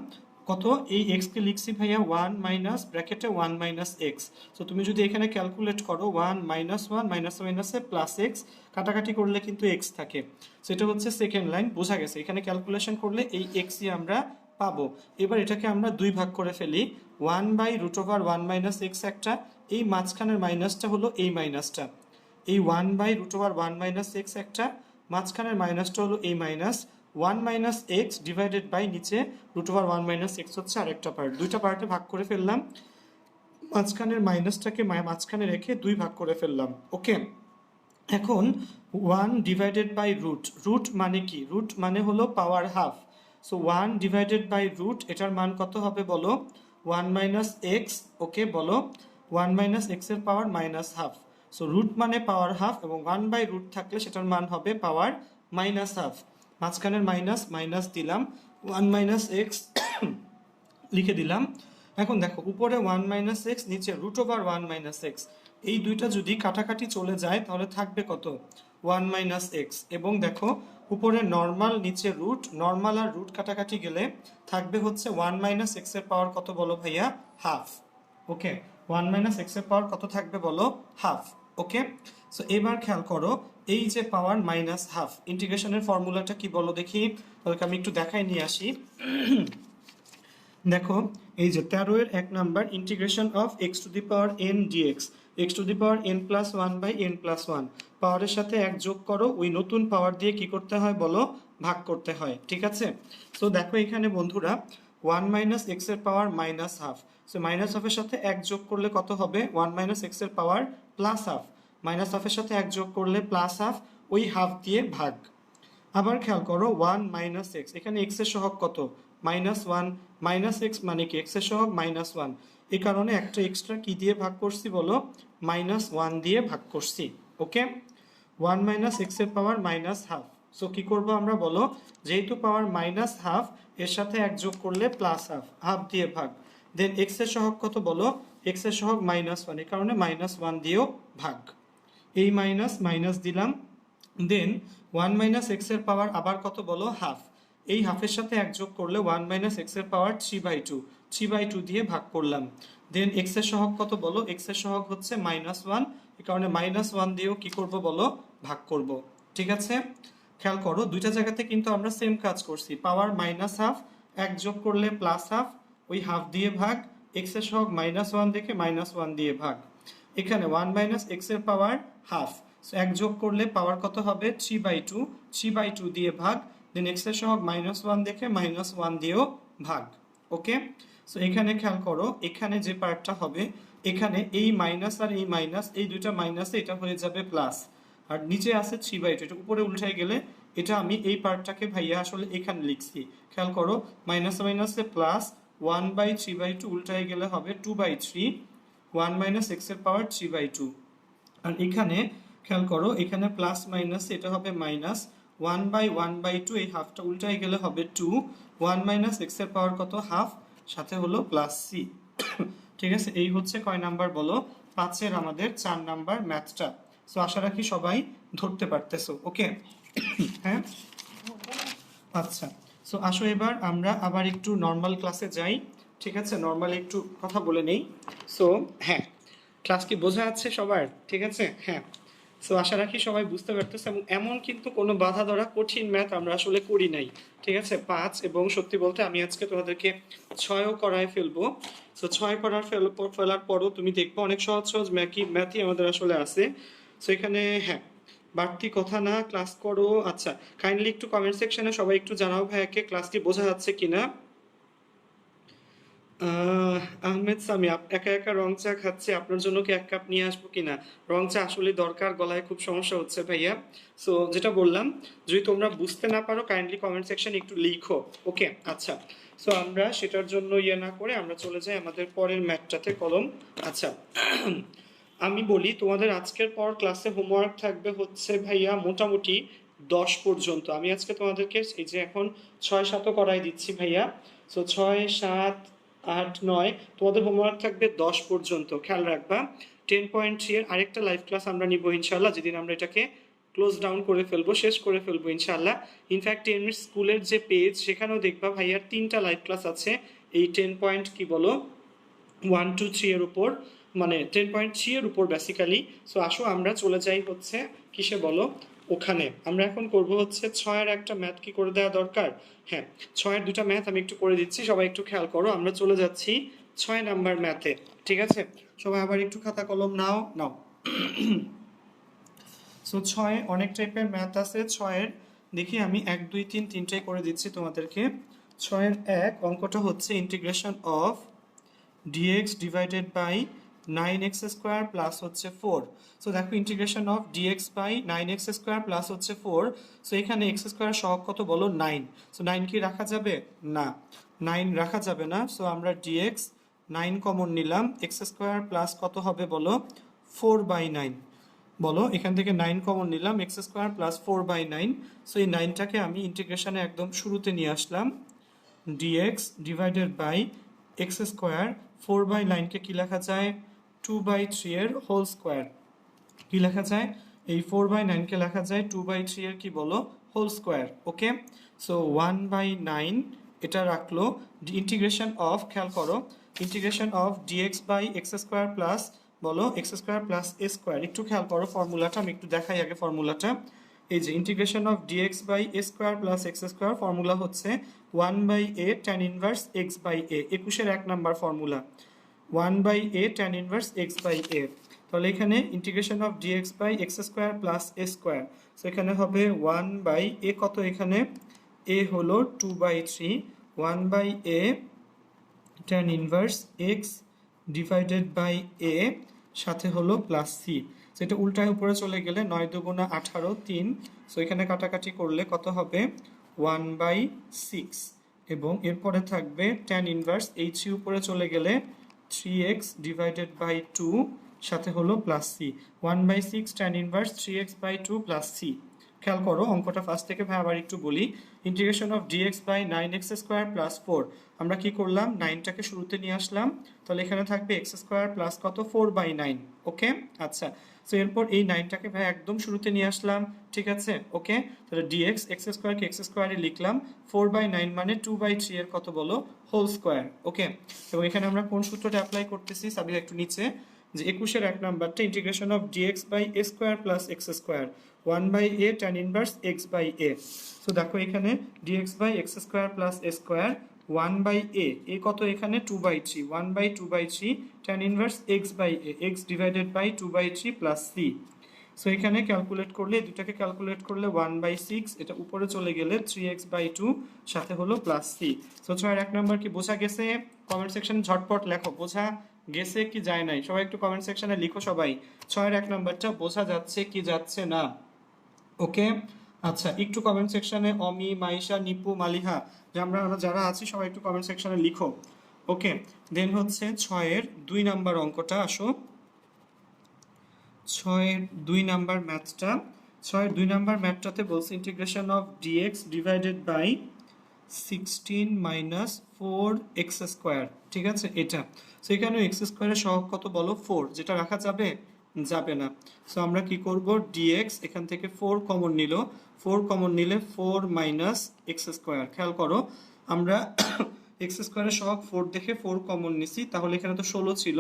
কত? এই এক্স কে লিখছি ভাইয়া 1 মাইনাস, ব্র্যাকেটে 1 মাইনাস এক্স। সো তুমি যদি এখানে ক্যালকুলেট করো 1 মাইনাস 1 মাইনাস মাইনাসে প্লাস এক্স, কাটাকাটি করলে কিন্তু এক্স থাকে। সো এটা হচ্ছে সেকেন্ড লাইন, বোঝা গেছে? এখানে ক্যালকুলেশন করলে এই এক্সই আমরা পাবো। এবার এটাকে আমরা দুই ভাগ করে ফেলি। 1 by root over 1 minus x একটা, এই মাঝখানের মাইনাসটা হলো এই মাইনাসটা। এই 1 by root over 1 minus x একটা, মাঝখানের মাইনাসটা হলো এই minus 1 minus x divided by নিচে রুট ওভার 1 মাইনাস এক্স হচ্ছে আরেকটা পার্ট। দুইটা পার্টে ভাগ করে ফেললাম, মাঝখানের মাইনাসটাকে মাঝখানে রেখে দুই ভাগ করে ফেললাম। ওকে, এখন 1 ডিভাইডেড বাই রুট, রুট মানে কি? রুট মানে হলো power half. So 1 divided by root, এটার মান কত হবে বলো? 1 মাইনাস এক্স। ওকে, বলো 1 মাইনাস এক্স এর power minus half. So root মানে পাওয়ার হাফ, এবং 1 বাই রুট থাকলে সেটার মান হবে পাওয়ার মাইনাস হাফ। মাঝখানের মাইনাস মাইনাস দিলাম, 1 মাইনাস এক্স লিখে দিলাম। এখন দেখো উপরে 1 মাইনাস এক্স, নিচে রুট ওভার 1 মাইনাস এক্স। এই দুইটা যদি কাটাকাটি চলে যায় তাহলে থাকবে কত? 1 মাইনাস এক্স। এবং দেখো উপরে নর্মাল, নিচে রুট, নর্মাল আর রুট কাটাকাটি গেলে থাকবে হচ্ছে 1 মাইনাস এক্স এর পাওয়ার কত বলো ভাইয়া? হাফ। ওকে, 1 মাইনাস এক্স এর পাওয়ার কত থাকবে বলো? হাফ। ওকে, সো এবার খেয়াল করো, এই যে পাওয়ার মাইনাস হাফ, ইন্টিগ্রেশনের ফর্মুলাটা কি বলো দেখি? তাহলে আমি একটু দেখাই নিয়ে আসি। দেখো এই যে 13-এর 1 number, integration of x to the power n dx, x to the power n plus 1 by n plus 1। পাওয়ারের সাথে 1 যোগ করো, ওই নতুন পাওয়ার দিয়ে কি করতে হয় বলো? ভাগ করতে হয়। ঠিক আছে, সো দেখো এখানে বন্ধুরা 1 মাইনাস এক্স এর power minus half. So minus হাফের সাথে 1 যোগ করলে কত হবে? 1 মাইনাস এক্স এর পাওয়ার প্লাস হাফ। মাইনাস হাফের সাথে 1 যোগ করলে প্লাস হাফ, ওই হাফ দিয়ে ভাগ। আবার খেয়াল করো 1 মাইনাস এক্স, এখানে এক্স এর সহগ কত? মাইনাস 1। মাইনাস এক্স মানে কি? এক্স এর সহগ মাইনাস 1। এই কারণে একটা এক্সট্রা কি দিয়ে ভাগ করছি বলো? মাইনাস 1 দিয়ে ভাগ করছি। ওকে, 1 মাইনাস এক্স এর পাওয়ার মাইনাস হাফ। সো কি করবো আমরা বলো? যেহেতু পাওয়ার মাইনাস হাফ, এর সাথে 1 যোগ করলে প্লাস হাফ, হাফ দিয়ে ভাগ। দেন এক্স এর সহগ কত বলো? এক্স এর সহগ মাইনাস 1, এই কারণে মাইনাস 1 দিয়েও ভাগ। এই মাইনাস মাইনাস দিলাম। দেন 1 মাইনাস এক্স এর পাওয়ার আবার কত বলো? হাফ। এই হাফের সাথে 1 যোগ করলে 1 মাইনাস এক্স এর পাওয়ার 3/2, 3/2 দিয়ে ভাগ করলাম। দেন এক্স এর সহগ কত বলো? এক্স এর সহগ হচ্ছে মাইনাস 1, এই কারণে মাইনাস 1 দিয়েও কি করব বলো? ভাগ করব। ঠিক আছে, খেয়াল করো দুইটা জায়গাতে কিন্তু আমরা সেম কাজ করছি। পাওয়ার মাইনাস হাফ, 1 যোগ করলে প্লাস হাফ, ওই হাফ দিয়ে ভাগ। এক্স এর সহগ মাইনাস 1 দেখে মাইনাস 1 দিয়ে ভাগ। এখানে 1 মাইনাস এক্স এর পাওয়ার হাফ, 1 যোগ করলে পাওয়ার কত হবে? 3/2, 3/2 দিয়ে ভাগ। দেন এক্স এর সহগ মাইনাস 1 দেখে মাইনাস 1 দিয়েও ভাগ। ওকে, সো এখানে খেয়াল করো, এখানে যে পার্টটা হবে, এখানে এই মাইনাস আর এই মাইনাস, এই দুইটা মাইনাসে এটা হয়ে যাবে প্লাস। আর নিচে আছে 3/2, এটা উপরে উল্টাই গেলে এটা আমি এই পার্টটাকে ভাইয়া আসলে এখানে লিখছি। খেয়াল করো, মাইনাস মাইনাসে প্লাস, 1/3/2 উল্টাই গেলে হবে 2/3, 1 মাইনাস এক্স এর পাওয়ার 3/2। আর এখানে খেয়াল করো, এখানে প্লাস মাইনাস, এটা হবে মাইনাস 1/1/2, এই হাফটা উল্টাই গেলে হবে 2, 1 মাইনাস এক্স এর পাওয়ার কত? হাফ, সাথে হলো প্লাস সি। ঠিক আছে, এই হচ্ছে কয় নাম্বার বলো? 5-এর আমাদের 4 নাম্বার ম্যাথটা। সো আশা রাখি সবাই ধরতে পারতেছো। ওকে, হ্যাঁ, আচ্ছা। সো আসো এবার আমরা আবার একটু নর্মাল ক্লাসে যাই। ঠিক আছে, নর্মাল একটু কথা বলে নেই। সো হ্যাঁ, ক্লাস কি বোঝা যাচ্ছে সবার? ঠিক আছে, হ্যাঁ। সো আশা রাখি সবাই বুঝতে পারতেছে, এবং এমন কিন্তু কোনো বাধা ধরা কঠিন ম্যাথ আমরা আসলে করি নাই। ঠিক আছে, 5 এবং সত্যি বলতে আমি আজকে তোমাদেরকে 6ও করায় ফেলবো। সো 6 ফেলার পরও তুমি দেখবো অনেক সহজ সহজ ম্যাথই আমাদের আসলে আছে। সো এখানে হ্যাঁ, বাড়তি কথা না, ক্লাস করো। আচ্ছা, কাইন্ডলি একটু কমেন্ট সেকশনে সবাই একটু জানাও ভাইয়াকে ক্লাসটি বোঝা যাচ্ছে কিনা। আহমেদ সামি, একা একা রং চা খাচ্ছে, আপনার জন্য কি 1 কাপ নিয়ে আসবো কিনা? রং চা আসলে দরকার, গলায় খুব সমস্যা হচ্ছে ভাইয়া। সো যেটা বললাম, যদি তোমরা বুঝতে না পারো কাইন্ডলি কমেন্ট সেকশনে একটু লিখো। ওকে, আচ্ছা। সো আমরা সেটার জন্য ইয়ে না করে আমরা চলে যাই আমাদের পরের ম্যাথটাতে, কলম। আচ্ছা, আমি বলি তোমাদের আজকের পর ক্লাসে হোমওয়ার্ক থাকবে হচ্ছে ভাইয়া মোটামুটি 10 পর্যন্ত। আমি আজকে তোমাদেরকে এই যে এখন 6-7 করাই দিচ্ছি ভাইয়া। সো 6, 7, 8, 9 তোমাদের হোমওয়ার্ক থাকবে 10 পর্যন্ত, খেয়াল রাখবা। 10.3 এর আরেকটা লাইভ ক্লাস আমরা নিব ইনশাল্লাহ, যেদিন আমরা এটাকে ক্লোজ ডাউন করে ফেলবো, শেষ করে ফেলবো ইনশাল্লাহ। ইনফ্যাক্ট 10 মিনিট স্কুলের যে পেজ, সেখানেও দেখবা ভাইয়ার 3টা লাইভ ক্লাস আছে এই 10 পয়েন্ট কি বলো 1, 2, 3 এর উপর, মানে 10.3 এর উপর বেসিক্যালি। সো আসো আমরা চলে যাই হচ্ছে কিসে বলো, ওখানে আমরা এখন করব হচ্ছে 6-এর একটা ম্যাথ কি করে দেওয়া দরকার। হ্যাঁ, 6-এর দুটা ম্যাথ আমি একটু করে দিচ্ছি, সবাই একটু খেয়াল করো। আমরা চলে যাচ্ছি 6 নাম্বার ম্যাথে। ঠিক আছে, সবাই আবার একটু খাতা কলম নাও নাও। সো 6 অনেক টাইপের ম্যাথ আছে। 6-এর দেখি আমি 1, 2, 3 তিনটাই করে দিচ্ছি তোমাদেরকে। 6-এর 1 অঙ্কটা হচ্ছে integration of dx divided by 9x square plus হচ্ছে 4। সো দেখো integration of dx by 9x square plus হচ্ছে 4। সো এখানে x স্কোয়ার সহগ কত বলো 9। সো 9 কি রাখা যাবে? না, 9 রাখা যাবে না। সো আমরা dx 9 কমন নিলাম, x স্কোয়ার প্লাস কত হবে বলো 4/9। বলো এখান থেকে 9 কমন নিলাম, x স্কোয়ার প্লাস 4/9। সো এই 9টাকে আমি ইন্টিগ্রেশনে একদম শুরুতে নিয়ে আসলাম। dx divided by x square, 4/9কে কি লেখা যায় 2/3 এর হোল স্কোয়ার। কি লেখা যায়? এই 4/9কে লেখা যায় 2/3 এর কি বলো হোল স্কোয়ার। ওকে, সো 1/9 এটা রাখলো। ইন্টিগ্রেশন অফ, খেয়াল করো, integration of dx by x square plus বলো x square plus a square. একটু খেয়াল করো ফর্মুলাটা, আমি একটু দেখাই আগে ফর্মুলাটা। এই যে integration of dx by a square plus x square, formula হচ্ছে 1/a tan inverse x by a, 21-এর 1 number formula 1/a tan inverse x by a। তাহলে এখানে integration of dx by x square plus a square, so এখানে হবে 1/a, কত এখানে a হলো 2/3, 1/a tan inverse x divided by a, সাথে হলো প্লাস c। সেটা উল্টায় উপরে চলে গেলে 9 দুগুণা 18, 3। সো এখানে কাটাকাটি করলে কত হবে 1/6, এবং এরপরে থাকবে tan ইনভার্স h উপরে চলে গেলে 3x ডিভাইডেড বাই 2, সাথে হলো plus c। 1/6 tan inverse 3x by 2 plus c। খেয়াল করো অঙ্কটা ফার্স্ট থেকে ভাই আবার একটু বলি। Integration of dx by 9x square plus 4, আমরা কি করলাম 9টাকে শুরুতে নিয়ে আসলাম, তাহলে এখানে থাকবে x স্কোয়ার প্লাস কত 4/9। ওকে, আচ্ছা। সো এরপর এই 9টাকে ভাই একদম শুরুতে নিয়ে আসলাম। ঠিক আছে, ওকে। তাহলে dx x স্কোয়ারকে x স্কোয়ারে লিখলাম, 4/9 মানে 2/3 এর কত বলো হোল স্কোয়ার। ওকে, এবং এখানে আমরা কোন সূত্রটা অ্যাপ্লাই করতেছি সাবিয়া একটু নিচে, যে 21-এর 1 নাম্বারটা integration of dx by a square plus x square 1/a tan inverse x by a। So দেখো এখানে dx by x square plus a square 1/a, a কত এখানে 2/3, 1/2/3 tan inverse x by a, x divided by 2/3 plus c। So এখানে calculate করলে, দুটাকে calculate করলে 1/6, এটা উপরে চলে গেলে 3x/2, সাথে হলো প্লাস c। সো 6-এর 1 নাম্বার কি বোঝা গেছে? কমেন্ট সেকশনে ঝটপট লেখো বোঝা গেছে কি যায় নাই, সবাই একটু কমেন্ট সেকশনে লিখো সবাই 6-এর 1 নাম্বারটা বোঝা যাচ্ছে কি যাচ্ছে না। ওকে, আচ্ছা, একটু কমেন্ট সেকশনে অমি, মাইশা, নিপু, মালিহা, যে আমরা যারা আছি সবাই একটু কমেন্ট সেকশনে লিখো। ওকে, দেন হচ্ছে 6-এর 2 নাম্বার অঙ্কটা আসো। 6-এর 2 নাম্বার ম্যাথটা, 6-এর 2 নাম্বার ম্যাথটাতে বলছে integration of dx divided by 16 minus 4x square. ঠিক আছে, এটা। সো এখানে x স্কোয়ারের সহগ কত বলো 4, যেটা রাখা যাবে যাবে না। সো আমরা কি করব, dx এখান থেকে 4 কমন নিল, 4 কমন নিলে 4 মাইনাস x স্কোয়ার। খেয়াল করো আমরা x স্কোয়ারের সহগ 4 দেখে 4 কমন নিছি, তাহলে এখানে তো 16 ছিল,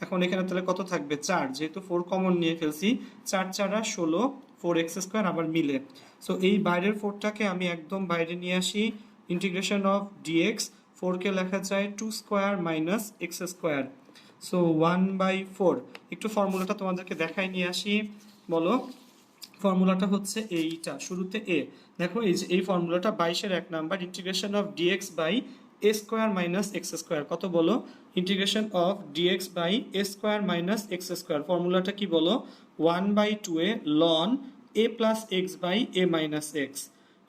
এখন এখানে তাহলে কত থাকবে 4, যেহেতু 4 কমন নিয়ে ফেলছি, 4 4 16, 4x² আবার মিলে। সো এই বাইরের 4টাকে আমি একদম বাইরে নিয়ে আসি, ইন্টিগ্রেশন অফ dx, 4কে লেখা যায় 2² মাইনাস x²। সো 1/4, একটু ফর্মুলাটা তোমাদেরকে দেখাই নিয়ে আসি, বলো। ফর্মুলাটা হচ্ছে এইটা, শুরুতে এ, দেখো এই যে এই ফর্মুলাটা 22-এর 1 number, integration of dx by a square minus x square, কত বলো, integration of dx by a square minus x square, ফর্মুলাটা কি বলো, 1/2a ln a plus x by a minus x,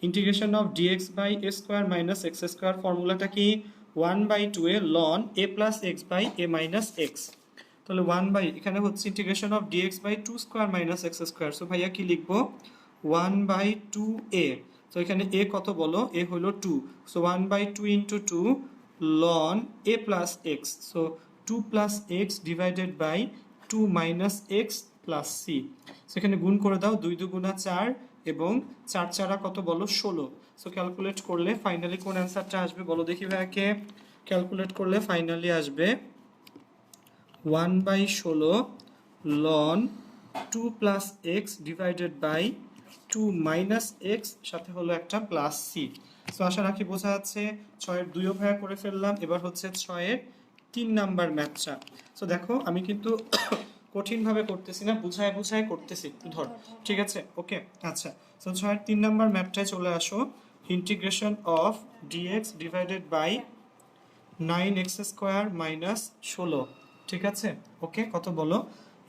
integration of dx by a square minus x square, ফর্মুলাটা কি 1/2a ln a plus x by a minus x. তাহলে 1 by, এখানে হচ্ছে integration of dx by 2² minus x square, so ভাইয়া কি লিখবো 1/2a, তো এখানে a কত বলো, a হলো 2, so 1/2 into 2 ln a plus x, so 2 plus x divided by 2 minus x plus c, সেখানে গুণ করে দাও, 2 2 গুণা 4 এবং 4 4 কত বলো 16, সো ক্যালকুলেট করলে ফাইনালি কোন অ্যান্সারটা আসবে বলো দেখি ভাইয়াকে, ক্যালকুলেট করলে ফাইনালি আসবে 1/16 ln 2 plus x divided by 2 minus x, সাথে হলো একটা প্লাস সি। সো আশা রাখি বোঝা যাচ্ছে, 6-এর 2 ভাগ করে ফেললাম, এবার হচ্ছে 6-এর 3 নাম্বার ম্যাথটা। সো দেখো আমি কিন্তু কঠিনভাবে করতেছি না, বুঝায় বুঝায় করতেছি, ধর, ঠিক আছে, ওকে। আচ্ছা, সো 6-এর 3 নাম্বার ম্যাথটায় চলে আসো, integration of dx divided by 9x² minus 16, ঠিক আছে, ওকে, কত বলো,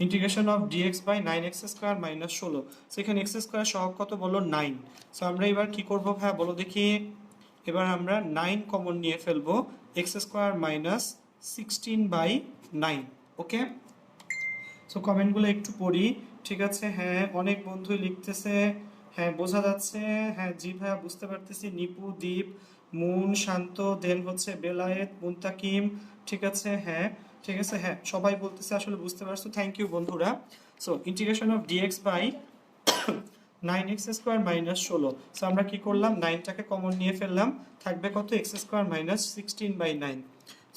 integration of dx by 9x² minus 16, সেখানে x² সহগ কত বলো 9, সো আমরা এবার কি করব ভাই বলো দেখি, এবার আমরা 9 কমন নিয়ে ফেলবো, x² মাইনাস 16/9, ওকে। সো কমেন্টগুলো একটু পড়ি, ঠিক আছে, হ্যাঁ অনেক বন্ধুই লিখতেছে, হ্যাঁ বোঝা যাচ্ছে, হ্যাঁ জি ভাইয়া বুঝতে পারতেছি, নিপু, দীপ, মুন, শান্ত, দেন হচ্ছে বেলায়েত, মুনতাকিম, ঠিক আছে, হ্যাঁ ঠিক আছে, হ্যাঁ সবাই বলতেছে আসলে বুঝতে পারছো, থ্যাংক ইউ বন্ধুরা। So integration of dx by 9x² minus 16, so আমরা কি করলাম 9টাকে কমন নিয়ে ফেললাম, থাকবে কত x² মাইনাস 16/9,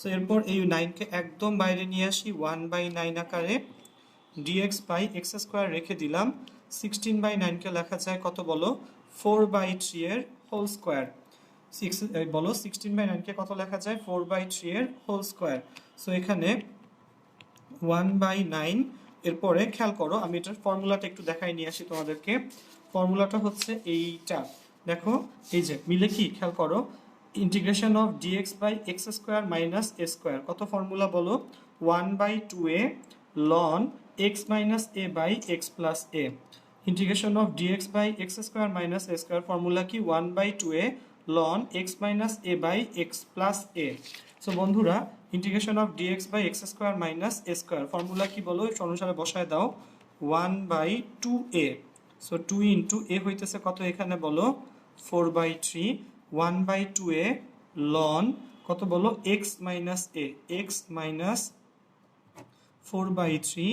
সো এরপর এই 9কে একদম বাইরে নিয়ে আসি 1/9 আকারে, dx বাই x² রেখে দিলাম, 16/9কে লেখা যায় কত বলো 4/3 এর হোল স্কোয়ার, বলো 16/9কে কত লেখা যায় 4/3 এর হোল স্কোয়ার, সো এখানে 1/9, এরপরে খেয়াল করো আমি এটার ফর্মুলাটা একটু দেখাই নিয়ে আসি তোমাদেরকে, ফর্মুলাটা হচ্ছে এইটা, দেখো এই যে মিলে কি খেয়াল করো, integration of dx by x² minus a square, কত ফর্মুলা বলো 1/2a ln x minus a by x plus a, integration of dx by x² minus a square, formula কি 1/2a ln x minus a by x plus a। So বন্ধুরা integration of dx by x² minus a square, formula কি বলো অনুসারে বসায় দাও 1/2a, so 2 into a হইতেছে কত এখানে বলো 4/3, 1/2a ln কত বলো x minus a, x minus 4/3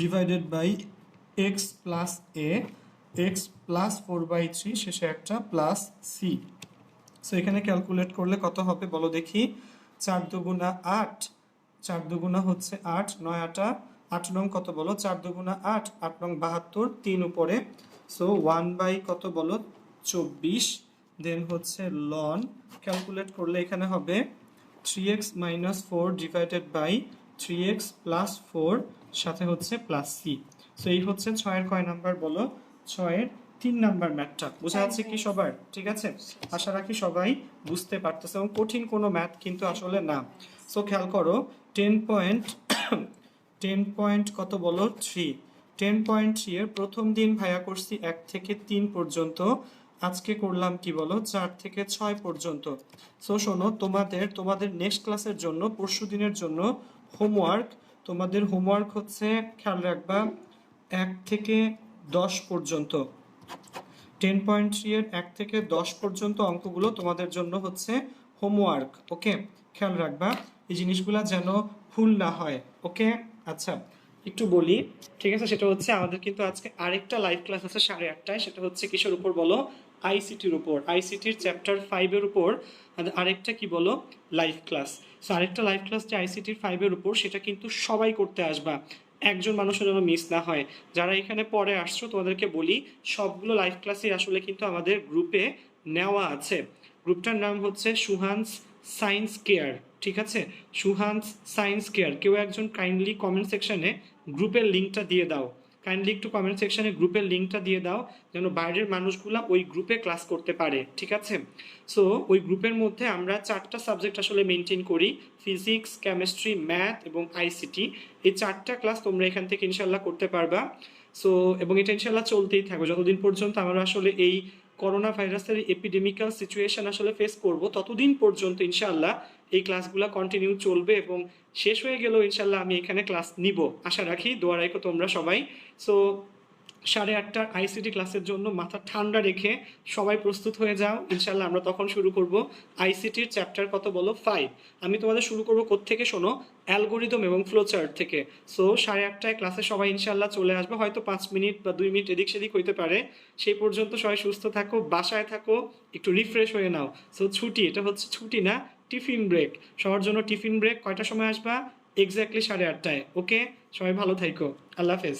divided by x plus a, x plus 4/3 শেষে একটা প্লাস c, সো এখানে ক্যালকুলেট করলে কত হবে বলো দেখি, 4 দুগুণা 8, 4 দুগুণা হচ্ছে 8, 9 8 8 নং কত বলো 4 দুগুণা 8, 8 নং 72, 3 উপরে, সো 1 কত বলো 24, দেন হচ্ছে ln, ক্যালকুলেট করলে এখানে হবে 3x minus 4 divided by 3x plus 4 সাথে হচ্ছে প্লাস সি, সো এই হচ্ছে 6-এর কয় নাম্বার বলো, 6-এর 3 নাম্বার ম্যাথটা, বোঝা যাচ্ছে কি সবার, ঠিক আছে, আশা রাখি সবাই বুঝতে পারতেছে, এবং কঠিন কোনো ম্যাথ কিন্তু আসলে না। সো খেয়াল করো 10 কত বলো 3, 10.3 এর প্রথম দিন ভাইয়া করছি 1 থেকে 3 পর্যন্ত, আজকে করলাম কি বলো 4 থেকে 6 পর্যন্ত। সো শোনো তোমাদের নেক্সট ক্লাসের জন্য পরশু দিনের জন্য হোমওয়ার্ক, তোমাদের হোমওয়ার্ক হচ্ছে খেয়াল রাখবা 1 থেকে 10 পর্যন্ত, 10.3 এর 1 থেকে 10 পর্যন্ত অঙ্কগুলো তোমাদের জন্য হচ্ছে হোমওয়ার্ক, ওকে, খেয়াল রাখবা এই জিনিসগুলো যেন ভুল না হয়, ওকে। আচ্ছা একটু বলি, ঠিক আছে, সেটা হচ্ছে আমাদের কিন্তু আজকে আরেকটা লাইভ ক্লাস আছে 8:30টায়, সেটা হচ্ছে কিসের উপর বলো, আইসিটির উপর, আইসিটির চ্যাপ্টার 5-এর উপর। আরেকটা কি বলো, লাইভ ক্লাস। সো আরেকটা লাইভ ক্লাস যে আইসিটির 5-এর উপর, সেটা কিন্তু সবাই করতে আসবা, একজন মানুষের যেন মিস না হয়। যারা এখানে পরে আসছো তোমাদেরকে বলি, সবগুলো লাইভ ক্লাসই আসলে কিন্তু আমাদের গ্রুপে নেওয়া আছে। গ্রুপটার নাম হচ্ছে সুহান্স সায়েন্স কেয়ার, ঠিক আছে? সুহান্স সায়েন্স কেয়ার। কেউ একজন কাইন্ডলি কমেন্ট সেকশনে গ্রুপের লিঙ্কটা দিয়ে দাও, কাইন্ডলি একটু কমেন্ট সেকশনে গ্রুপের লিঙ্কটা দিয়ে দাও, যেন বাইরের মানুষগুলা ওই গ্রুপে ক্লাস করতে পারে, ঠিক আছে? সো ওই গ্রুপের মধ্যে আমরা 4টা সাবজেক্ট আসলে মেনটেন করি, ফিজিক্স, কেমিস্ট্রি, ম্যাথ এবং আইসিটি। এই 4টা ক্লাস তোমরা এখান থেকে ইনশাল্লাহ করতে পারবা। সো এবং এটা ইনশাল্লাহ চলতেই থাকবে যতদিন পর্যন্ত আমরা আসলে এই করোনা ভাইরাসের এপিডেমিক্যাল সিচুয়েশন আসলে ফেস করব, ততদিন পর্যন্ত ইনশাল্লাহ এই ক্লাসগুলো কন্টিনিউ চলবে, এবং শেষ হয়ে গেলেও ইনশাল্লাহ আমি এখানে ক্লাস নিব, আশা রাখি। দোয়া রাখো তোমরা সবাই। সো 8:30টার আইসিটি ক্লাসের জন্য মাথা ঠান্ডা রেখে সবাই প্রস্তুত হয়ে যাও, ইনশাল্লাহ আমরা তখন শুরু করব আইসিটির চ্যাপ্টার কত বলো, 5। আমি তোমাদের শুরু করবো থেকে শোনো, অ্যালগোরিদম এবং ফ্লোচার্ট থেকে। সো 8:30টায় ক্লাসে সবাই ইনশাল্লাহ চলে আসবে, হয়তো 5 মিনিট বা 2 মিনিট এদিক সেদিক হইতে পারে। সেই পর্যন্ত সবাই সুস্থ থাকো, বাসায় থাকো, একটু রিফ্রেশ হয়ে নাও। সো ছুটি, এটা হচ্ছে ছুটি না, টিফিন ব্রেক। সবার জন্য টিফিন ব্রেক। কয়টার সময় আসবা? এক্স্যাক্টলি 8:30টায়। ওকে, সবাই ভালো থাকো, আল্লাহ হাফেজ।